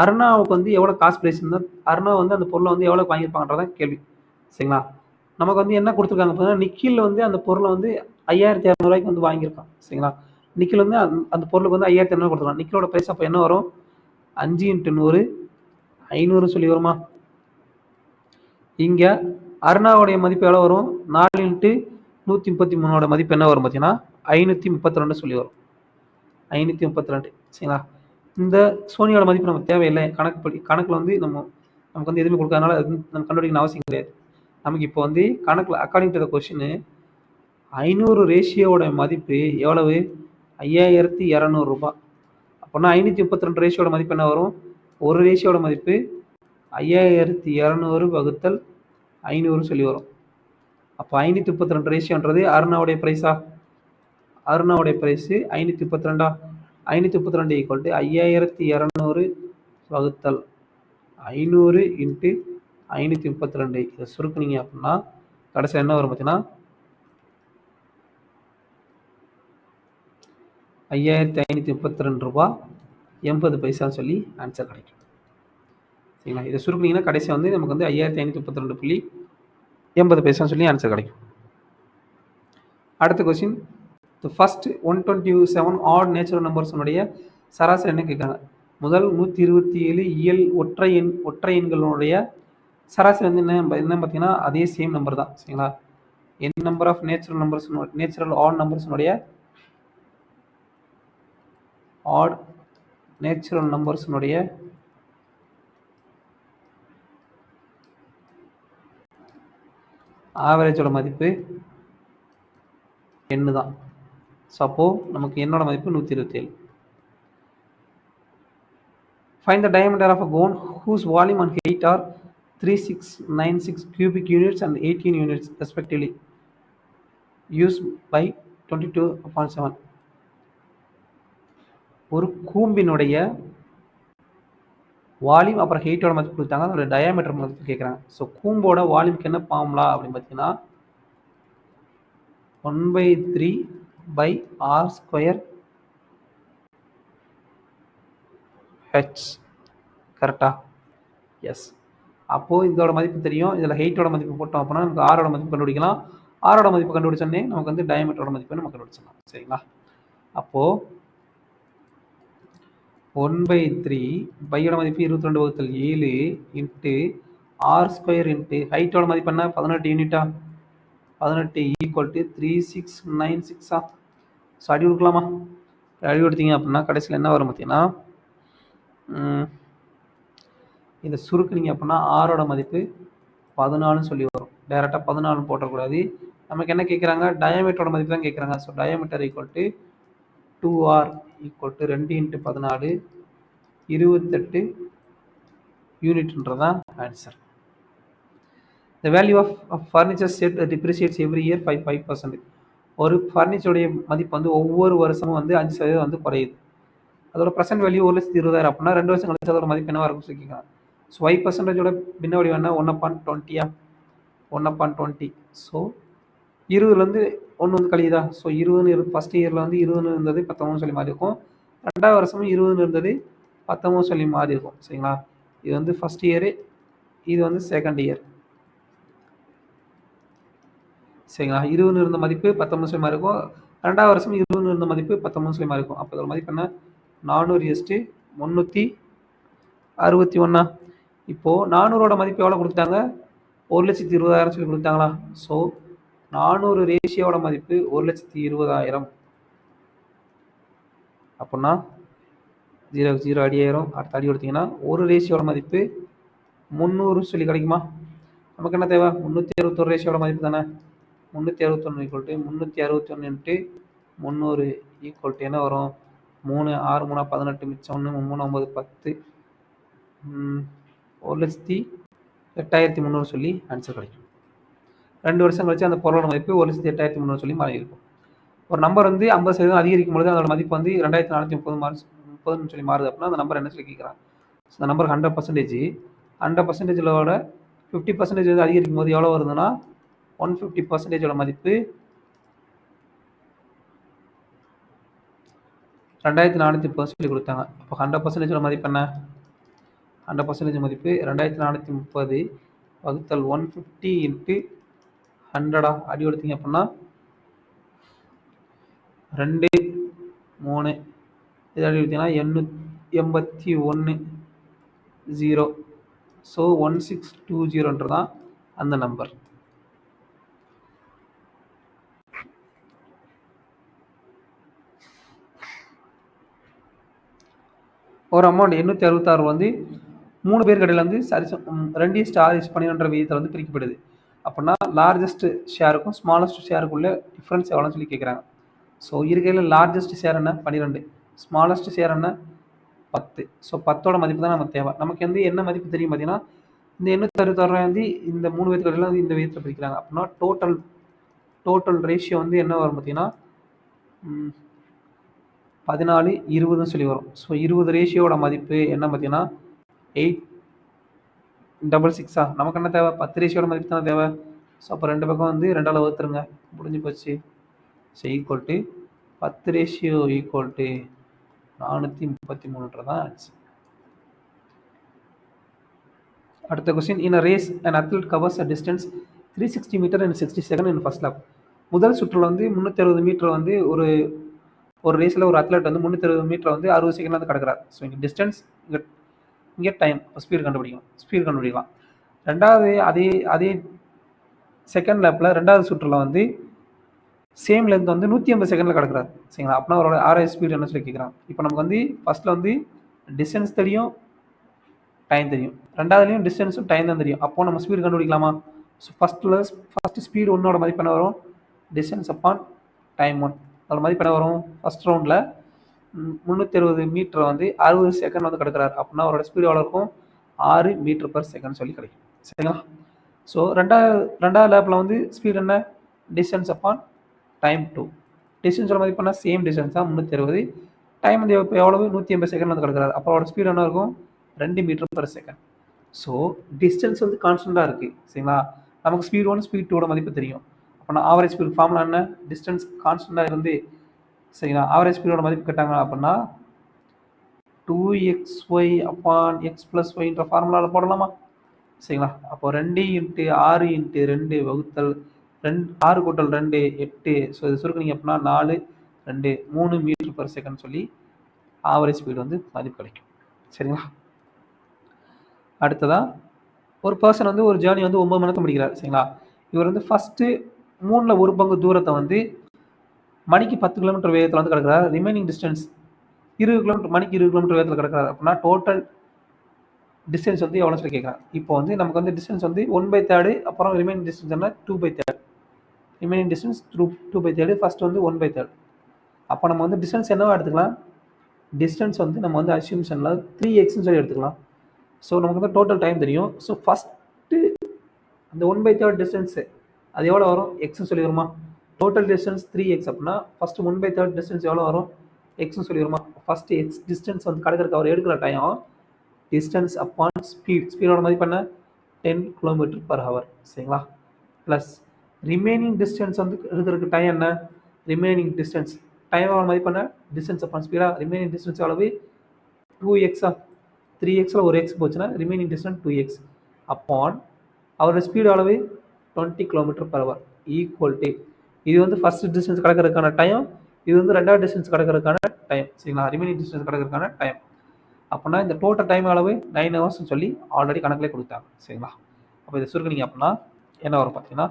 S1: அருணாவுக்கு வந்து எவ்வளோ காஸ்ட் ப்ரைஸ் இருந்தால் அருணா வந்து அந்த பொருளை வந்து எவ்வளோ வாங்கியிருப்பாங்கன்றதான் கேள்வி. சரிங்களா? நமக்கு வந்து என்ன கொடுத்துருக்காங்க பார்த்தீங்கன்னா நிக்கில் வந்து அந்த பொருளை வந்து 5200 வந்து வாங்கியிருக்கான். சரிங்களா? நிக்கில் வந்து அந்த பொருளுக்கு வந்து 5200 கொடுத்துருக்கான். நிக்கிலோட ப்ரைஸ் அப்போ என்ன வரும் 5 × 100 500 சொல்லி வருமா? இங்கே அருணாவுடைய மதிப்பு எவ்வளோ வரும் 4 × 133 மதிப்பு என்ன வரும் பார்த்தீங்கன்னா 532 சொல்லி வரும். 532. சரிங்களா? இந்த சோனியோட மதிப்பு நமக்கு தேவையில்லை. கணக்கில் வந்து நமக்கு வந்து எதுவுமே கொடுக்காதனால நம்ம கண்டுபிடிக்கணும் அவசியம் கிடையாது. நமக்கு இப்போ வந்து கணக்கில் அக்கார்டிங் டு த கொஸ்டின் 500 ரேஷியோட மதிப்பு எவ்வளவு 5200 ரூபாய். அப்படின்னா 532 ரேஷியோட மதிப்பு என்ன வரும், ஒரு ரேஷியோட மதிப்பு 5200 / 500 சொல்லி வரும். அப்போ 532 ரேஷியோன்றது அருணாவுடைய ப்ரைஸா? அருணாவுடைய ப்ரைஸு 532. 532 ஈக்குவல் டு 5200 வகுத்தல் 500 இன்ட்டு 532. இதை சுருக்குனீங்க அப்படின்னா கடைசியில் என்ன வரும் பார்த்தீங்கன்னா 5532 ரூபா 80 பைசான்னு சொல்லி ஆன்சர் கிடைக்கும். சரிங்களா? இதை சுருக்குனீங்கன்னா கடைசி வந்து நமக்கு வந்து 5532.80 பைசான்னு சொல்லி ஆன்சர் கிடைக்கும். அடுத்த question, the first 127 odd natural நம்பர்ஸுடைய சராசரி என்ன கேட்குறாங்க. முதல் 127 இயல் ஒற்றை எண்களுடைய சராசரி வந்து என்ன பார்த்தீங்கன்னா அதே சேம் நம்பர் தான். சரிங்களா? என் நம்பர் ஆஃப் நேச்சுரல் ஆட் நம்பர்ஸுடைய ஆவரேஜோட மதிப்பு எண்ணு தான். ஸோ அப்போ நமக்கு என்னோட மதிப்பு 127. Find the diameter of a cone whose volume and height are 3696 cubic units and 18 units respectively. Used by 22/7. ஒரு கூம்பினுடைய வால்யூம் அப்புறம் ஹெயிட்டோட மதிப்பு கொடுத்தாங்க, அதோட டயாமீட்டர் மதிப்பு கேட்குறாங்க. ஸோ கூம்போட வால்யூம்க்கு என்ன ஃபார்முலா அப்படின்னு பார்த்தீங்கன்னா 1/3/r²h. கரெக்டா? எஸ். அப்போது இதோட மதிப்பு தெரியும். இதில் ஹெயிட்டோட மதிப்பு போட்டோம் அப்படின்னா நமக்கு ஆரோட மதிப்பு கண்டுபிடிக்கலாம். ஆரோட மதிப்பு கண்டுபிடிச்சோன்னே நமக்கு வந்து டயாமீட்டரோட மதிப்பு நம்ம கண்டுபிடிச்சிடலாம். சரிங்களா? அப்போது 1/3 பையோட மதிப்பு 22/7 இன்ட்டு r² இன்ட்டு ஹைட்டோட மதிப்பு என்ன 18 யூனிட்டா? 18 ஈக்குவல் டு 3696. ஸோ அடி கொடுக்கலாமா? அடி கொடுத்தீங்க அப்படின்னா கடைசியில் என்ன வரும் பார்த்தீங்கன்னா இதை சுருக்குனீங்க அப்படின்னா ஆரோட மதிப்பு 14 சொல்லி வரும். டைரெக்டாக 14 போட்டக்கூடாது. நமக்கு என்ன கேட்குறாங்க, டயாமீட்டரோட மதிப்பு தான் கேட்குறாங்க. So diameter equal to 2r equal to 2 into 14 28 யூனிட்ன்றதான் answer. The value of furniture set depreciates every year by 5%. ஒரு ஃபர்னிச்சருடைய மதிப்பு வந்து ஒவ்வொரு வருஷமும் வந்து 5% வந்து குறையுது. அதோட ப்ரெசென்ட் வேல்யூ 1,20,000 அப்படின்னா 2 வருஷம் கழிச்சு அதோட மதிப்பு என்னவா இருக்கும் சொல்லிக்கலாம். ஸோ 5%ஓட பின்ன வடிவம் என்ன 1/20. 1/20. ஸோ 20லேருந்து 1 வந்து கழியுதா? ஸோ 20 ஃபர்ஸ்ட் இயரில் வந்து 20 இருந்தது 19 சொல்லி மாறி இருக்கும். ரெண்டாவது வருஷமும் 20 இருந்தது 19 சொல்லி மாறி இருக்கும். சரிங்களா? இது வந்து ஃபர்ஸ்ட் இயரு, இது வந்து செகண்ட் இயர். சரிங்களா? 20 இருந்த மதிப்பு 19 சொல்லி மாறி இருக்கும். ரெண்டாவது வருஷம் 20 இருந்த மதிப்பு 19 சொல்லி மாறி இருக்கும். அப்போ இதோட மதிப்பு என்ன 400/361. இப்போது 400ஓட மதிப்பு எவ்வளோ கொடுத்தாங்க? 1,20,000 சொல்லி கொடுத்தாங்களா? ஸோ 400 ரேஷியோட மதிப்பு 1,20,000. அப்படின்னா 0க்கு 0 அடி ஆயிரும். அடுத்த அடி கொடுத்தீங்கன்னா ஒரு ரேஷியோட மதிப்பு 300 சொல்லி கிடைக்குமா? நமக்கு என்ன தேவை? 361 ரேஷியோட மதிப்பு தானே. 361 equal to 361 into 300 equal to என்ன வரும்? 3 6 3 18 மிச்சம் 1 3 9 10 1,08,300 சொல்லி ஆன்சர் கிடைக்கும். 2 வருஷம் கழிச்சு அந்த பொருளோட மதிப்பு 1,08,300 சொல்லி மாறி இருக்கும். ஒரு நம்பர் வந்து 50% அதிகரிக்கும் பொழுது அதோட மதிப்பு வந்து 2,430 சொல்லி மாறுது அப்படின்னா அந்த நம்பர் என்ன சொல்லி கேட்குறாங்க. ஸோ அந்த நம்பர் 100%. 100%ஓட 50% வந்து அதிகரிக்கும் போது எவ்வளோ வருதுன்னா 150%ஓட மதிப்பு 2,430 சொல்லி கொடுத்தாங்க. அப்போ 100%ஓட மதிப்பு என்ன? 100% மதிப்பு 2,430 வகுத்தல் 150 இன்ட்டு 100 அடி கொடுத்தீங்க அப்படின்னா 2 3 இது அடி கொடுத்தீங்கன்னா 881 ஸோ 1620தான் அந்த நம்பர். ஒரு அமௌண்ட் 866 வந்து 3 பேர் கடையில் வந்து 2:12 விகிதத்தில் வந்து பிரிக்கப்படுது. அப்படின்னா லார்ஜஸ்ட் ஷேருக்கும் ஸ்மாலஸ்ட் ஷேருக்குள்ள டிஃப்ரென்ஸ் எவ்வளோன்னு சொல்லி கேட்குறாங்க. ஸோ இருக்கையில் லார்ஜஸ்ட் ஷேர் என்ன 12, ஸ்மாலஸ்ட் ஷேர் என்ன 10. ஸோ 10ஓட மதிப்பு தான் நமக்கு தேவை. நமக்கு வந்து என்ன மதிப்பு தெரியும் பார்த்தீங்கன்னா இந்த 866 வந்து இந்த 3 விதத்துலாம் வந்து இந்த விதத்தில் பிரிக்கிறாங்க. அப்படின்னா டோட்டல் ரேஷியோ வந்து என்ன வரும் பார்த்தீங்கன்னா 14 20ன்னு சொல்லி வரும். ஸோ 20 ரேஷியோட மதிப்பு என்ன பார்த்தீங்கன்னா 866 நமக்கு என்ன தேவை 10 ரேஷியோட மதிப்பு தானே தேவை. ஸோ அப்போ ரெண்டு பக்கம் வந்து 2ஆல் வகுத்துருங்க, முடிஞ்சு போச்சு. So equal to 10 ratio equal to 433தான் ஆன்சர். அடுத்த question, in a race an athlete covers a distance 360 metre in 60 second in first lap. முதல் சுற்றில் வந்து 360 மீட்டர் வந்து ஒரு ரேஸில் ஒரு அத்லட் வந்து 360 மீட்டர் வந்து 60 செகண்ட் வந்து கடக்கிறார். ஸோ இங்கே டிஸ்டன்ஸ், இங்கே டைம், ஸ்பீடு கண்டுபிடிக்கலாம். ரெண்டாவது அதே செகண்ட் லேப்பில் ரெண்டாவது சுற்றில் வந்து சேம் லென்த் வந்து 150 செகண்டில் கடக்கிறார். சரிங்களா? அப்படின்னா அவரோட ஆர்ஐ ஸ்பீடு என்ன சொல்லி கேட்குறான். இப்போ நமக்கு வந்து ஃபர்ஸ்ட்டில் வந்து டிஸ்டன்ஸ் தெரியும், டைம் தெரியும். ரெண்டாவதுலேயும் டிஸ்டன்ஸும் டைம் தான் தெரியும். அப்போது நம்ம ஸ்பீடு கண்டுபிடிக்கலாமா? ஸோ ஃபஸ்ட்டு ஸ்பீடு 1ஓட மதிப்பு என்ன வரும், டிஸ்டன்ஸ் அப்பான் டைம் 1. அதோட மதிப்பு என்ன வரும், ஃபஸ்ட் ரவுண்டில் 360 மீட்டர் வந்து 60 செகண்ட் வந்து கிடக்கிறார். அப்படின்னா அவரோட ஸ்பீடு எவ்வளோ இருக்கும், 6 மீட்டர் பர் செகண்ட் சொல்லி கிடைக்கும். சரிங்களா? ஸோ ரெண்டாவது லேப்பில் வந்து ஸ்பீடு என்ன, டிஸ்டன்ஸ் அப்பான் டைம் 2. டிஸ்டன்ஸோட மதிப்பு என்ன, சேம் டிஸ்டன்ஸ் தான் 360. டைம் வந்து இப்போ எவ்வளவு, 150 செகண்ட் வந்து கிடக்கிறார். அப்போ அவரோட ஸ்பீடு என்ன இருக்கும், 2 metre per second. So distance வந்து கான்ஸ்டண்ட்டாக இருக்குது. சரிங்களா? நமக்கு ஸ்பீட் 1 ஸ்பீட் 2ஓட மதிப்பு தெரியும். அப்போ நான் ஆவரேஜ் ஸ்பீட் ஃபார்முலா என்ன, டிஸ்டன்ஸ் கான்ஸ்டண்ட்டாக இருந்து சரிங்களா ஆவரேஜ் ஸ்பீடோட மதிப்பு கேட்டாங்க அப்படின்னா 2xy அப்பான் x + yன்ற ஃபார்முலாவில் போடலாமா? சரிங்களா? அப்போ 2 × 6 × 2 வகுத்தல் 6 கூட்டல் 2 8. ஸோ இது சுருக்குனீங்க அப்படின்னா 4 2 3 மீட்டர் பர் செகண்ட் சொல்லி ஆவரேஜ் ஸ்பீடு வந்து மதிப்பு கிடைக்கும். சரிங்களா? அடுத்ததா ஒரு பர்சன் வந்து ஒரு ஜேர்னி வந்து 9 மணி நேரத்தை முடிக்கிறார். சரிங்களா? இவர் வந்து ஃபஸ்ட்டு 3ல் 1 பங்கு தூரத்தை வந்து மணிக்கு 10 கிலோமீட்டர் வேகத்தில் வந்து கிடக்கிறார். ரிமைனிங் டிஸ்டன்ஸ் 20 கிலோமீட்டர், மணிக்கு 20 கிலோமீட்டர் வேகத்தில் கிடக்கிறார். அப்படின்னா டோட்டல் டிஸ்டன்ஸ் வந்து எவ்வளோ சொல்லி கேட்குறாங்க. இப்போ வந்து நமக்கு வந்து டிஸ்டன்ஸ் வந்து 1/3, அப்புறம் ரிமைனிங் டிஸ்டன்ஸ் என்ன 2/3. ரிமைனிங் டிஸ்டன்ஸ் 2/3, ஃபர்ஸ்ட் வந்து 1/3. அப்போ நம்ம வந்து டிஸ்டன்ஸ் என்னவா எடுத்துக்கலாம், டிஸ்டன்ஸ் வந்து நம்ம வந்து அசியூம்ஷனில் 3xன்னு சொல்லி எடுத்துக்கலாம். ஸோ நமக்கு வந்து டோட்டல் டைம் தெரியும். ஸோ ஃபஸ்ட்டு அந்த 1/3 டிஸ்டன்ஸு அது எவ்வளோ வரும், எக்ஸ்ன்னு சொல்லி வருமா? டோட்டல் டிஸ்டன்ஸ் 3x அப்படின்னா ஃபஸ்ட்டு 1/3 டிஸ்டன்ஸ் எவ்வளோ வரும், எக்ஸ்ன்னு சொல்லி வருமா? ஃபஸ்ட்டு எக்ஸ் டிஸ்டன்ஸ் வந்து கடற்கரைக்கு அவர் எடுக்கிற டைம், டிஸ்டன்ஸ் அப்பான் ஸ்பீடோட மதிப்பு என்ன 10 km/h. சரிங்களா? ப்ளஸ் ரிமைனிங் டிஸ்டன்ஸ் வந்து எடுக்கிறதுக்கு டைம் என்ன, ரிமைனிங் டிஸ்டன்ஸ் டைமோட மதிப்பு என்ன, distance upon speedo. Remaining distance எவ்வளவு, 2x. 3xல ஒரு x போச்சுன்னா ரிமைனிங் டிஸ்டன்ஸ் 2x அப்பான் அவரோட ஸ்பீடு அளவு 20 km/h ஈக்குவல் டு, இது வந்து ஃபர்ஸ்ட் டிஸ்டன்ஸ் கடக்கிறதுக்கான டைம், இது வந்து ரெண்டாவது டிஸ்டன்ஸ் கடக்கிறதுக்கான டைம். சரிங்களா? ரிமைனிங் டிஸ்டன்ஸ் கடக்கிறதுக்கான டைம். அப்படின்னா இந்த டோட்டல் டைம் அளவு 9 hours சொல்லி ஆல்ரெடி கணக்கிலே கொடுத்தாங்க. சரிங்களா? அப்போ இதை சுருக்குனீங்க அப்படின்னா என்ன வரும் பார்த்தீங்கன்னா,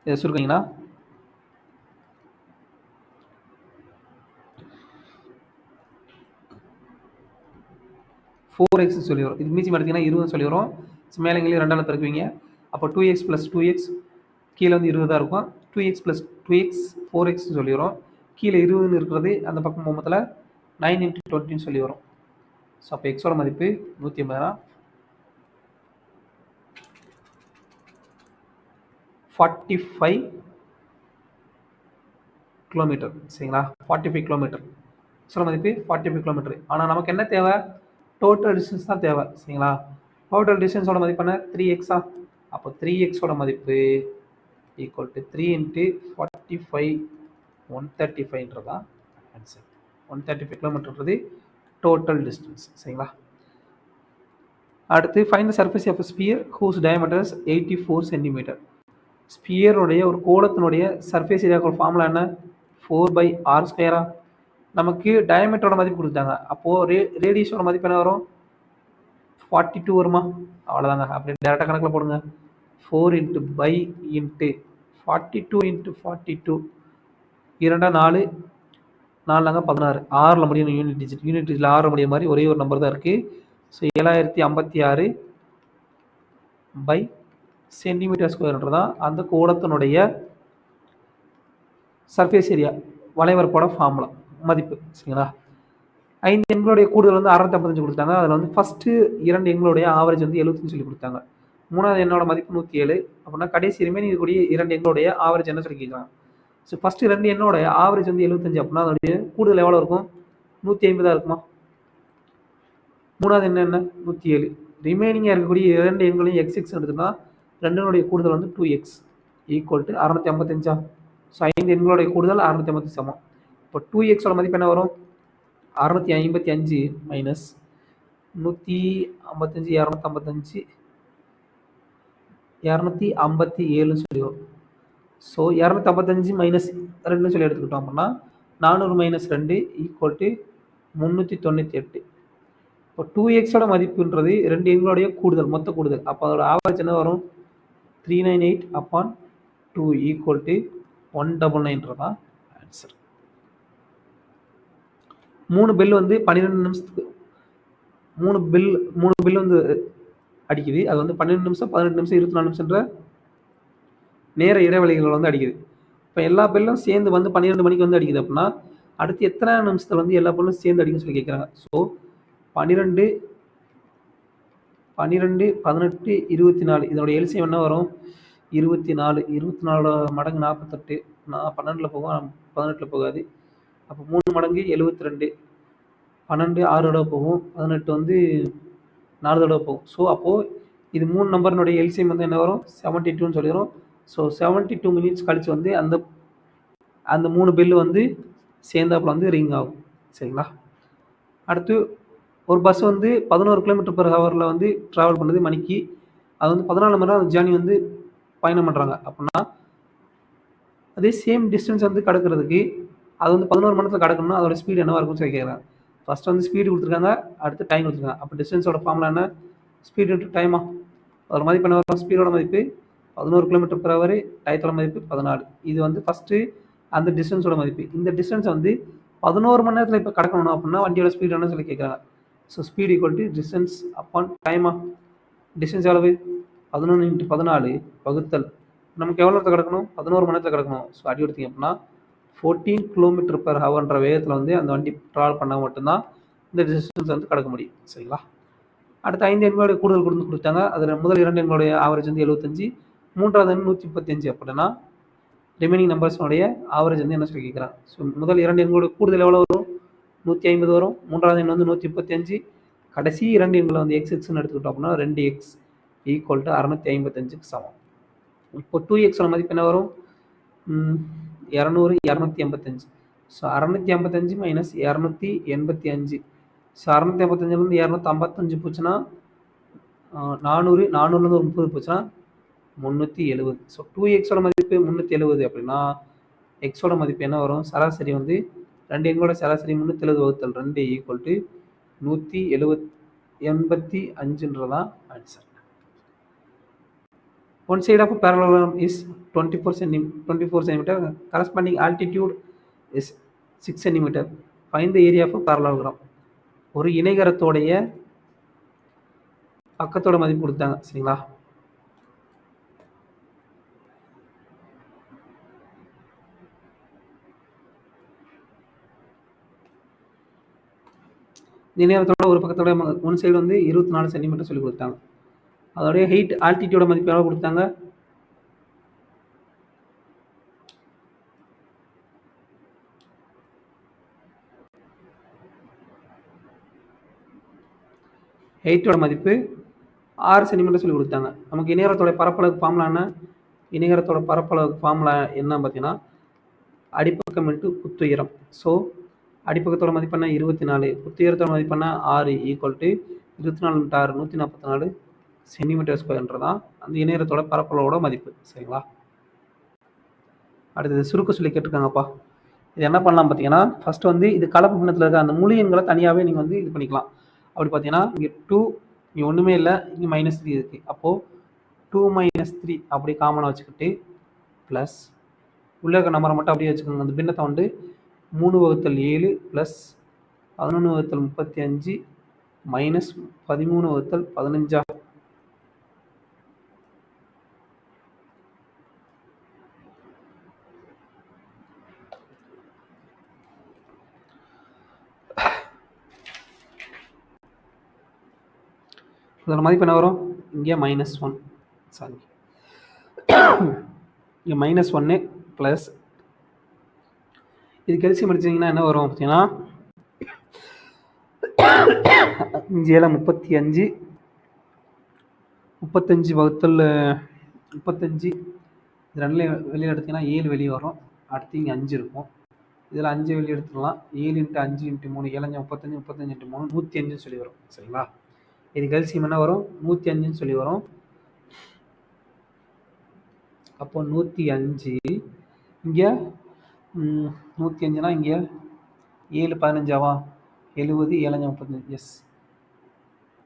S1: இதை சுருக்குனீங்கன்னா 4x சொல்லி வரும். இது மீதி எடுத்தீங்கன்னா 20 சொல்லி வரும். மேலேங்களையும் 2ஆல் பெருக்குவீங்க. அப்போ 2x + 2x கீழே வந்து 20 தான் இருக்கும். 2x + 2x 4x சொல்லி வரும். கீழே 20ன்னு இருக்கிறது அந்த பக்கம் மொத்தத்தில் 9 × 20ன்னு சொல்லி வரும். ஸோ அப்போ எக்ஸோட மதிப்பு 180 45 கிலோமீட்டர். சரிங்களா? 45 கிலோமீட்டர் எக்ஸோட மதிப்பு 45 கிலோமீட்டர். ஆனால் நமக்கு என்ன தேவை, டோட்டல் டிஸ்டன்ஸ் தான் தேவை. சரிங்களா? டோட்டல் டிஸ்டன்ஸோட மதிப்பு என்ன 3x. அப்போ 3xோட மதிப்பு ஈக்குவல் டு 3 × 45 135ன்றதான் ஆன்சர். 135 கிலோமீட்டர்ன்றது டோட்டல் டிஸ்டன்ஸ். சரிங்களா? அடுத்து find the surface of sphere whose diameter 84 centimetre. ஸ்பியருடைய ஒரு கோளத்தினுடைய சர்ஃபேஸ் ஏரியாவுக்கு ஃபார்முலா என்ன, 4/r². நமக்கு டயமீட்டரோட மதிப்பு கொடுத்தாங்க. அப்போது ரேடியஸோட மதிப்பு என்ன வரும், 42 வருமா? அவ்வளோதாங்க. அப்படி டேரெக்டாக கணக்கில் போடுங்க. 4 × by × 42 × 42 2 4 4 16 6ல் முடியும். யூனிட் டிஜிட்டில் 6 முடிய மாதிரி ஒரே ஒரு நம்பர் தான் இருக்குது. So 7056 cm². தான் அந்த கோளத்தினுடைய சர்ஃபேஸ் ஏரியா வளைவரப்போட ஃபார்முலா. மதிப்பு. சரிங்களா? 5 எண்களுடைய கூடுதல் வந்து 655 கொடுத்தாங்க. அதில் வந்து ஃபஸ்ட்டு 2 எண்களுடைய ஆவரேஜ் வந்து 75 சொல்லி கொடுத்தாங்க. 3வது எண்ணோட மதிப்பு 107. அப்படின்னா கடைசி ரிமைனிங் இருக்கக்கூடிய 2 எண்களுடைய ஆவரேஜ் என்ன சொல்லி கேட்குறாங்க. ஸோ ஃபஸ்ட்டு 2 எண்ணோட ஆவரேஜ் வந்து 75 அப்படின்னா அதோடைய கூடுதல் எவ்வளோ இருக்கும்? 150 இருக்குமா? 3வது எண் என்ன? 107. ரிமைனிங்காக இருக்கக்கூடிய 2 எண்களையும் x எடுத்துனா 2னுடைய கூடுதல் வந்து 2x ஈக்குவல் டு 655. ஸோ 5 எண்களுடைய கூடுதல் 655 சமம். இப்போ 2xோட மதிப்பு என்ன வரும்? 655 மைனஸ் 155 255 257 சொல்லி வரும். ஸோ 255 மைனஸ் 2 சொல்லி எடுத்துக்கிட்டோம் அப்படின்னா 400 மைனஸ் 2 ஈக்குவல் டு 398. இப்போ 2xோட மதிப்புன்றது 2 எண்களுடைய கூடுதல், மொத்த கூடுதல். அப்போ அதோட ஆவரேஜ் என்ன வரும்? 398 upon 2 equal to 199 answer. 3 bell வந்து 12 நிமிஷத்துக்கு 3 பில் வந்து அடிக்குது. அது வந்து 12 நிமிஷம் 18 நிமிஷம் 24 நிமிஷம்ன்ற நேர இடைவெளிகள் வந்து அடிக்குது. இப்போ எல்லா பெல்லும் சேர்ந்து வந்து 12 மணிக்கு வந்து அடிக்குது அப்படின்னா அடுத்து எத்தனை நிமிஷத்தில் வந்து எல்லா பெல்லும் சேர்ந்து அடிக்குன்னு சொல்லி கேட்குறாங்க. ஸோ 12 18 24 இதோட எல்சியம் என்ன வரும்? 24. 24 மடங்கு 48. 12 போகும், 18 போகாது. அப்போ 3 மடங்கு 72. 12 6 தடவை போகும், 18 வந்து 4 தடவை போகும். ஸோ அப்போது இது 3 நம்பர்னுடைய எல்சியம் வந்து என்ன வரும்? 72ன்னு சொல்லிடும். ஸோ 72 மினிட்ஸ் கழிச்சு வந்து அந்த 3 பெல்லு வந்து சேர்ந்தாப்புல வந்து ரிங் ஆகும். சரிங்களா? அடுத்து ஒரு பஸ் வந்து 11 km/h வந்து ட்ராவல் பண்ணுது மணிக்கு. அது வந்து 14 மணி நேரம் ஜேர்னி வந்து பயணம் பண்ணுறாங்க. அப்படின்னா அதே சேம் டிஸ்டன்ஸ் வந்து கடக்கிறதுக்கு அது வந்து 11 மணி நேரத்தில் கடக்கணும்னா அதோட ஸ்பீடு என்னவா இருக்கும்னு சொல்லி கேட்குறாங்க. ஃபஸ்ட் வந்து ஸ்பீடு கொடுத்துருக்காங்க, அடுத்து டைம் கொடுத்துருக்காங்க. அப்போ டிஸ்டன்ஸோட ஃபார்முலா என்ன? ஸ்பீடு இன்ட்டு டைமா? அதோட மதிப்பு என்ன வரும்? ஸ்பீடோட மதிப்பு 11 km/h, டயத்தோட மதிப்பு 14. இது வந்து ஃபஸ்ட்டு அந்த டிஸ்டன்ஸோட மதிப்பு. இந்த டிஸ்டன்ஸ் வந்து 11 மணி நேரத்தில் இப்போ கடக்கணும் அப்படின்னா வண்டியோட ஸ்பீடு என்ன சொல்லி கேட்குறாங்க. So speed equal to distance upon டைமா? டிஸ்டன்ஸ் எவ்வளவு? 11 × 14 வகுத்தல் நமக்கு எவ்வளோ நேரத்தில் கிடக்கணும்? 11 மணி நேரத்தில் கிடக்கணும். ஸோ அடி எடுத்திங்க அப்படின்னா 14 km/h வேகத்தில் வந்து அந்த வண்டி ட்ராவல் பண்ணால் மட்டும்தான் இந்த டிஸ்டன்ஸ் வந்து கடக்க முடியும். சரிங்களா? அடுத்த 5 எண்களுடைய கூடுதல் கொடுத்தாங்க. அதில் முதல் 2 எண்களுடைய ஆவரேஜ் வந்து 75, 3வது எண் 135. அப்படின்னா ரிமைனிங் நம்பர்ஸ்னுடைய ஆவரேஜ் வந்து என்ன சொல்லி கேட்குறாங்க. ஸோ முதல் 2 எண்களுடைய கூடுதல் எவ்வளோ வரும்? 150 வரும். 3வது எண் வந்து 135. கடைசி 2 எண்களை வந்து xன்னு எடுத்துக்கிட்டோம் அப்படின்னா 2x ஈக்குவல் டு 655க்கு சமம். இப்போ 2xோட மதிப்பு என்ன வரும்? 200 285. So 655 minus 285. ஸோ 655லேருந்து 255 போச்சுன்னா 400, 400லேருந்து ஒரு 30 போச்சுன்னா 370. ஸோ 2xோட மதிப்பு 370 அப்படின்னா எக்ஸோட மதிப்பு என்ன வரும்? சராசரி வந்து 2 எண்களோட சராசரி 370 வகுத்தல் 2 ஈக்குவல் டு 185ன்றதான் answer. One side of a parallelogram is 24 centimeter. Corresponding altitude is 6 centimeter. Find the area of a parallelogram. ஒரு இணைகரத்தோடைய பக்கத்தோட மதிப்பு கொடுத்தாங்க. சரிங்களா? இணைகரத்தோட ஒரு பக்கத்தோட ஒன் சைடு வந்து 24 சென்டிமீட்டர் சொல்லி கொடுத்தாங்க. அதோடைய ஹைட் ஆல்டிடியூட மதிப்பு எவ்வளோ கொடுத்தாங்க? ஹைட்டோட மதிப்பு 6 சென்டிமீட்டர் சொல்லி கொடுத்தாங்க. நமக்கு இணையரத்தோட பரப்பளவுக்கு ஃபார்முலா என்ன? இணையரத்தோட பரப்பளவுக்கு ஃபார்முலா என்ன பார்த்தீங்கன்னா அடிப்பக்கம் இன்ட்டு குத்துயரம். ஸோ அடிப்பக்கத்தோட மதிப்பு என்ன? 24. குத்துயரத்தோட மதிப்பு என்ன? 6 ஈக்குவல் டு 24 × 6 144 சென்டிமீட்டர் ஸ்கொயர்ன்றதான் அந்த இணையரத்தோட பரப்பளவோட மதிப்பு. சரிங்களா? அடுத்தது சுருக்க சொல்லி கேட்டிருக்காங்கப்பா. இது என்ன பண்ணலாம் பார்த்தீங்கன்னா ஃபஸ்ட்டு வந்து இது கலப்பு பின்னத்தில் இருக்க அந்த முழு எண்களை தனியாகவே நீங்கள் வந்து இது பண்ணிக்கலாம். அப்படி பார்த்தீங்கன்னா இங்கே 2 இங்கே ஒன்றுமே இல்லை, இங்கே -3 இருக்குது. அப்போது 2 - 3 அப்படி காமனாக வச்சுக்கிட்டு ப்ளஸ் உள்ளே இருக்க நம்பரை மட்டும் அப்படியே வச்சுக்கோங்க. அந்த பின்னத்தை வந்து 3/7 ப்ளஸ் 11/35 மைனஸ் 13/15 . இதோட மதிப்பு என்ன வரும்? இங்கே -1 சாரி இங்கே -1 ப்ளஸ் இது கெல்சியம் அடிச்சிங்கன்னா என்ன வரும் பார்த்தீங்கன்னா 5 35 வகுத்தல் 35 இது ரெண்டுலேயும் வெளியே எடுத்தீங்கன்னா 7 வெளியே வரும். அடுத்து இங்கே 5 இருக்கும். இதில் 5 வெளியே எடுத்துடலாம். 7 × 5 × 3 7 35 35 × 3 105 சொல்லி வரும். சரிங்களா? இது கெல்சியம் என்ன வரும்? 105 சொல்லி வரும். அப்போ 105 இங்கே 105னா இங்கே 7 15ஆவா 70 7 35 எஸ்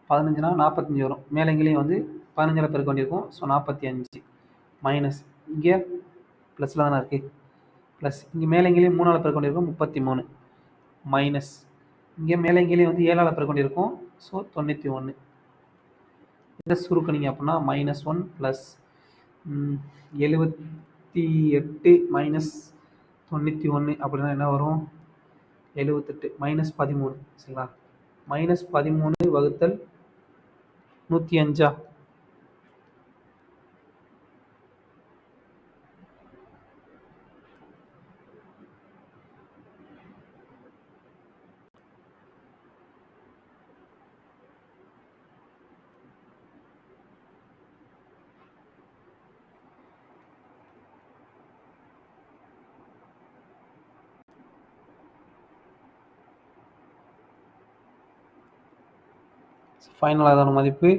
S1: 15னா 45 வரும். மேலங்கிலையும் வந்து 15 பெருக்க வேண்டியிருக்கும். ஸோ 45 மைனஸ் இங்கே ப்ளஸில் தானே இருக்குது. ப்ளஸ் இங்கே மேலங்கிலையும் 3ஆல் பெருக்க வேண்டியிருக்கும் 33 மைனஸ் இங்கே மேலங்கிலையும் வந்து 7ஆல் பெருக்க வேண்டியிருக்கும். ஸோ 91 இதை சுருக்குனீங்க அப்படின்னா -1 ப்ளஸ் 78 மைனஸ் 91 அப்படின்னா என்ன வரும்? 78 -13 சரிங்களா? -13 வகுத்தல் 105 ஃபைனலாக அதோட மதிப்பு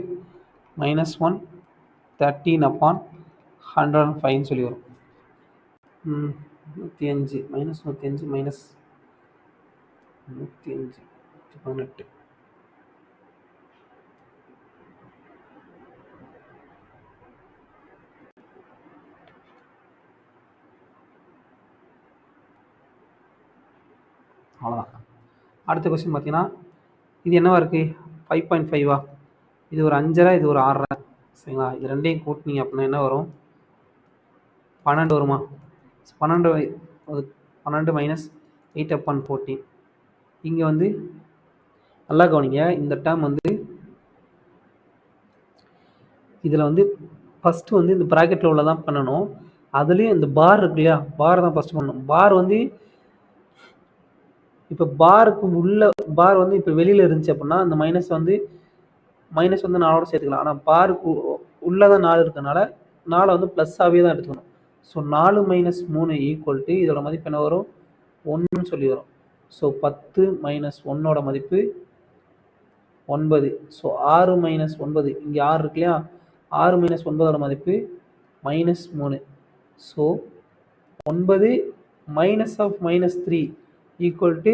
S1: -1 13/105 சொல்லி வரும். 105 -105 மைனஸ் 105 18 அவ்வளோதான். அடுத்த கொஸ்டின் பார்த்தீங்கன்னா இது என்னவா இருக்குது? 5.5வா? இது ஒரு 5.5 இது ஒரு 6.5 சரிங்களா? இது ரெண்டையும் கூட்டினீங்க அப்படின்னா என்ன வரும்? 12 வருமா? 12 -8/14 இங்கே வந்து நல்லா கவனிங்க. இந்த டேர்ம் வந்து இதில் வந்து ஃபஸ்ட்டு வந்து இந்த ப்ராக்கெட்டில் உள்ள தான் பண்ணணும். அதுலேயும் இந்த பார் இருக்கு இல்லையா? பார் தான் ஃபஸ்ட்டு பண்ணணும். பார் வந்து இப்போ பாருக்கு உள்ள பார் வந்து இப்போ வெளியில் இருந்துச்சு அப்படின்னா அந்த மைனஸ் வந்து 4ஓட சேர்த்துக்கலாம். ஆனால் பாருக்கு உள்ளே தான் 4 இருக்கனால 4 வந்து ப்ளஸ்ஸாகவே தான் எடுத்துக்கணும். ஸோ 4 - 3 ஈக்குவல் இதோட மதிப்பு என்ன வரும்? 1 சொல்லி வரும். ஸோ 10 - 1ஓட மதிப்பு 9. ஸோ 6 - 9 இங்கே 6 இருக்கு இல்லையா? 6 - 9ஓட மதிப்பு -3. ஸோ 9 -3 ஈக்குவல் டு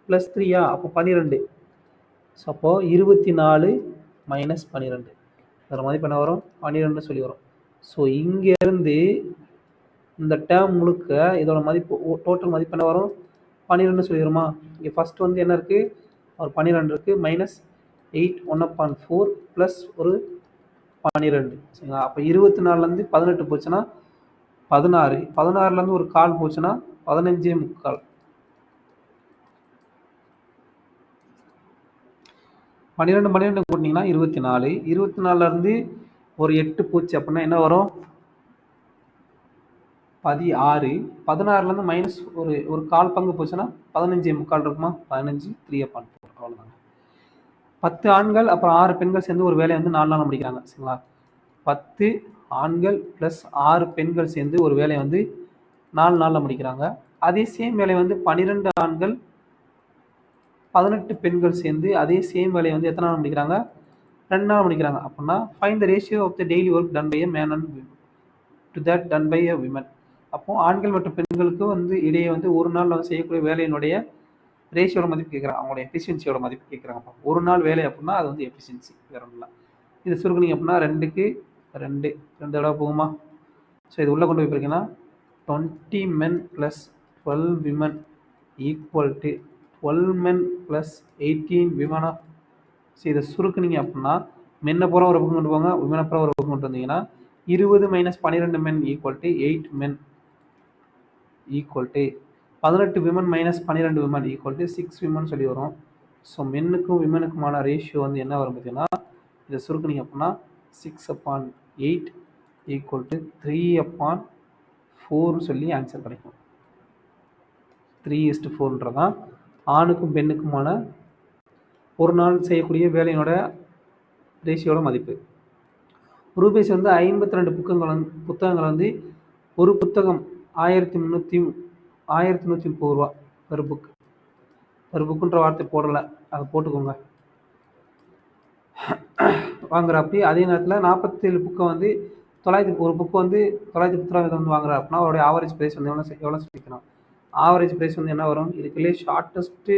S1: +3 அப்போ 12. ஸோ அப்போது 24 - 12 அதோட மதிப்பு என்ன வரும்? 12 சொல்லி வரும். ஸோ இங்கேருந்து இந்த டேர்ம் முழுக்க இதோட மதிப்பு டோட்டல் மதிப்பு என்ன வரும்? 12 சொல்லி வருமா? இங்கே ஃபஸ்ட் வந்து என்ன இருக்குது? ஒரு 12 இருக்குது -8 1/4 ப்ளஸ் ஒரு 12 சரிங்களா? அப்போ 24லேருந்து 18 போச்சுன்னா 16 16லேருந்து ஒரு கால் போச்சுன்னா 15.25 12 கூட்டினீங்கன்னா 24 24லேருந்து ஒரு 8 போச்சு அப்படின்னா என்ன வரும்? 16 16லேருந்து மைனஸ் ஒரு கால் பங்கு போச்சுன்னா 15.25 இருக்குமா? 15 3/4 அவ்வளோதாங்க. 10 ஆண்கள் அப்புறம் 6 பெண்கள் சேர்ந்து ஒரு வேலையை வந்து 4 நாள் முடிக்கிறாங்க சரிங்களா? 10 ஆண்கள் ப்ளஸ் 6 பெண்கள் சேர்ந்து ஒரு வேலையை வந்து 4 நாளில் முடிக்கிறாங்க. அதே சேம் வேலையை வந்து 12 ஆண்கள் 18 பெண்கள் சேர்ந்து அதே சேம் வேலையை வந்து எத்தனை நாள் முடிக்கிறாங்க? 2 நாள் முடிக்கிறாங்க. அப்படின்னா find the ratio of the daily work done by a man and to that done by a women. அப்போது ஆண்கள் மற்றும் பெண்களுக்கு வந்து இடையே வந்து ஒரு நாளில் வந்து செய்யக்கூடிய வேலையினுடைய ரேஷியோட மதிப்பு கேட்குறாங்க. அவங்களோட எஃபிஷியன்சியோட மதிப்பு கேட்குறாங்க. ஒரு நாள் வேலை அப்படின்னா அது வந்து எஃபிஷியன்சி வேற ஒன்றும். இது சுருக்குனிங்க அப்படின்னா 2க்கு 2 தடவை போகுமா? ஸோ இது உள்ளே கொண்டு போய் போயிருக்கீங்கன்னா 20 men + 12 women equal to 12 men + 18 விமனா? ஸோ இதை சுருக்குனிங்க அப்படின்னா மென்னை பூரா ஒரு பக்கம் கொண்டு போங்க, விமனை பூரா ஒரு பக்கம் கொண்டு வந்தீங்கன்னா 20 - 12 men equal to 8 men equal to 18 women - 12 women equal to 6 women சொல்லி வரும். ஸோ மென்னுக்கும் விமனுக்குமான ரேஷியோ வந்து என்ன வரும் பார்த்தீங்கன்னா இதை சுருக்குனீங்க அப்படின்னா 6/8 ஈக்குவல் டு 3/4 சொல்லி ஆன்சர் கிடைக்கும். 3:4ன்றதான் ஆணுக்கும் பெண்ணுக்குமான ஒரு நாள் செய்யக்கூடிய வேலையினோட ரேஷியோட மதிப்பு. ரூபேஷ் வந்து 52 புத்தகங்கள் வந்து ஒரு புத்தகம் 1330 ரூபா பெர் புக். பெர் புக்குன்ற வார்த்தை போடலை, அதை போட்டுக்கோங்க. வாங்குறாப்பி அதே நேரத்தில் 47 புக்கை வந்து ஒரு புக்கு வந்து 910 ரூபா வந்து வாங்குறா அப்படின்னா அவருடைய ஆவரேஜ் ப்ரைஸ் வந்து எவ்வளோ சொல்லிக்கலாம். ஆவரேஜ் ப்ரைஸ் வந்து என்ன வரும், இதுக்குள்ளே ஷார்ட்டஸ்ட்டு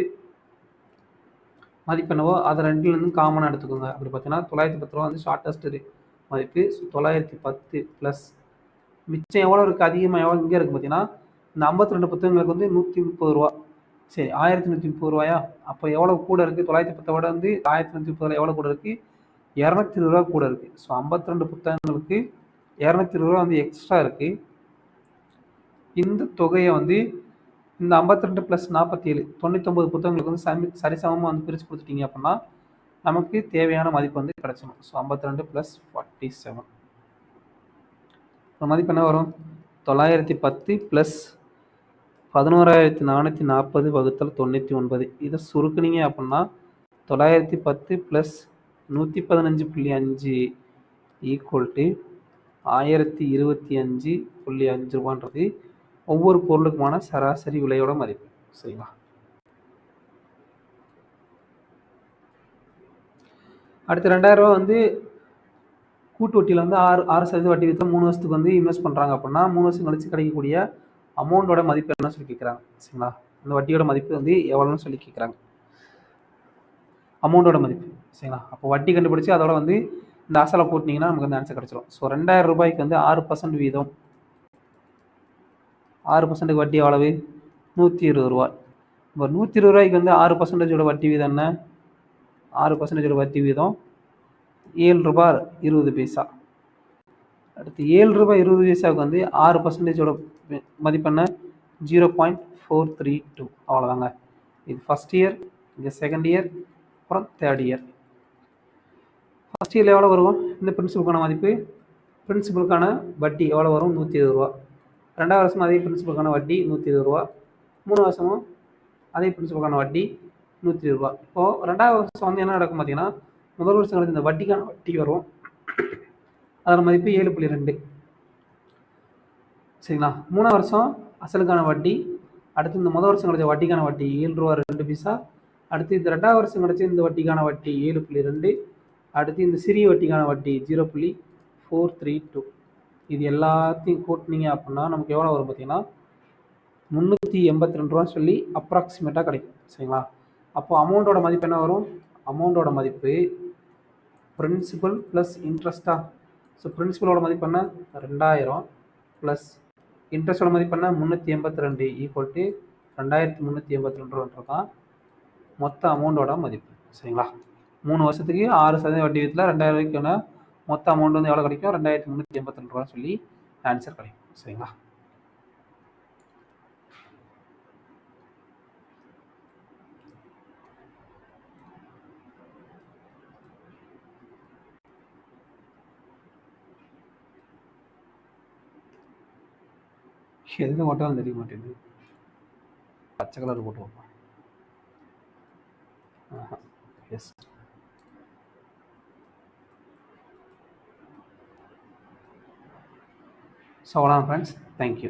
S1: மதிப்பெண்ணவோ அதை ரெண்டுலேருந்து காமனாக எடுத்துக்கோங்க. அப்படி பார்த்தீங்கன்னா 910 ரூபா வந்து ஷார்ட்டஸ்ட்டு மதிப்பு. 910 ப்ளஸ் மிச்சம் எவ்வளோ இருக்குது, அதிகமாக எவ்வளோ இங்கே இருக்குது பார்த்தீங்கன்னா இந்த 52 புத்தகங்களுக்கு வந்து 130 ரூபா. சரி, 1130 ரூபாயா? அப்போ எவ்வளோ கூட இருக்குது? 910 வந்து 1130 எவ்வளோ கூட இருக்குது? 220 ரூபா கூட இருக்குது. ஸோ 52 புத்தகங்களுக்கு 220 ரூபா வந்து எக்ஸ்ட்ரா இருக்குது. இந்த தொகையை வந்து இந்த 52 + 47 99 புத்தகங்களுக்கு வந்து சரிசமமாக வந்து பிரித்து கொடுத்துட்டீங்க அப்படின்னா நமக்கு தேவையான மதிப்பு வந்து கிடச்சிடும். ஸோ 52 + 47 மதிப்பு என்ன வரும்? 910 + 11,440 / 99. இதை சுருக்குனீங்க அப்படின்னா 910 + 115.5 ஈக்குவல் டு 1025.5 ரூபான்றது ஒவ்வொரு பொருளுக்குமான சராசரி விலையோட மதிப்பு. சரிங்களா? அடுத்து 2000 ரூபா வந்து கூட்டு வட்டியில் வந்து 6% வட்டி விகிதம் 3 வருஷத்துக்கு வந்து இன்வெஸ்ட் பண்ணுறாங்க அப்படின்னா 3 வருஷம் கழிச்சு கிடைக்கக்கூடிய அமௌண்ட்டோட மதிப்பு என்ன சொல்லி கேட்குறாங்க. சரிங்களா? அந்த வட்டியோட மதிப்பு வந்து எவ்வளோன்னு சொல்லி கேட்குறாங்க. அமௌண்ட்டோட மதிப்பு. சரிங்களா? அப்போ வட்டி கண்டுபிடிச்சி அதோட வந்து இந்த அசலை போட்டிங்கன்னா நமக்கு வந்து ஆன்சர் கிடச்சிடும். ஸோ 2000 ரூபாய்க்கு வந்து 6% வீதம், 6% வட்டி எவ்வளவு? 120 ரூபாய். இப்போ 120 ரூபாய்க்கு வந்து 6% வட்டி வீதம் என்ன? 6% வட்டி வீதம் 7 ரூபாய் 20 பைசா. அடுத்து 7 ரூபாய் 20 பைசாவுக்கு வந்து 6% மதிப்பு என்ன? 0.432. அவ்வளோதாங்க. இது ஃபஸ்ட் இயர், இங்கே செகண்ட் இயர், அப்புறம் தேர்ட் இயர். ஃபஸ்ட் இயரில் எவ்வளோ வரும்? இந்த பிரின்சிபலுக்கான மதிப்பு, பிரின்சிபலுக்கான வட்டி எவ்வளோ வரும்? 120 ரூபா. 2வது வருஷம் அதே பிரின்சிபலுக்கான வட்டி 120 ரூபா. 3 வருஷமும் அதே பிரின்சிபலுக்கான வட்டி 120 ரூபா. இப்போது 2வது வருஷம் வந்து என்ன நடக்கும் பார்த்தீங்கன்னா முதல் வருஷம் கழிச்சு இந்த வட்டிக்கான வட்டி வரும். அதோட மதிப்பு 7.2. சரிங்களா? 3வது வருஷம் அசலுக்கான வட்டி, அடுத்து இந்த முதல் வருஷம் கழிச்ச வட்டிக்கான வட்டி 7 ரூபா 2 பைசா. அடுத்து இந்த 2வது வருஷம் கழிச்சு இந்த வட்டிக்கான வட்டி 7.2. அடுத்து இந்த சிறிய வட்டிக்கான வட்டி 0.432. இது எல்லாத்தையும் கூட்டினீங்க அப்படின்னா நமக்கு எவ்வளோ வரும் பார்த்தீங்கன்னா 382 ரூபா சொல்லி அப்ராக்சிமேட்டாக கிடைக்கும். சரிங்களா? அப்போ அமௌண்ட்டோட மதிப்பு என்ன வரும்? அமௌண்ட்டோட மதிப்பு பிரின்சிபல் ப்ளஸ் இன்ட்ரெஸ்டா. ஸோ பிரின்சிபலோட மதிப்பு என்ன? 2000 ப்ளஸ் இன்ட்ரெஸ்டோட மதிப்பு என்ன? 382 ஈக்குவல் டு 2382 ரூபான்றது தான் மொத்த அமௌண்ட்டோட மதிப்பு. சரிங்களா? 3 வருஷத்துக்கு 6% வட்டி வீதத்தில் 2000 ரூபாய்க்கான மொத்த அமௌண்ட் வந்து எவ்வளோ கிடைக்கும்? 2382 ரூபா சொல்லி ஆன்சர் கிடைக்கும். சரிங்களா? எதுல போட்டாலும் தெரிய மாட்டேங்குது. பச்சை கலர் போட்டு வைப்போம். எஸ். ஸோ அவ்வளோதான் ஃப்ரெண்ட்ஸ். தேங்க்யூ.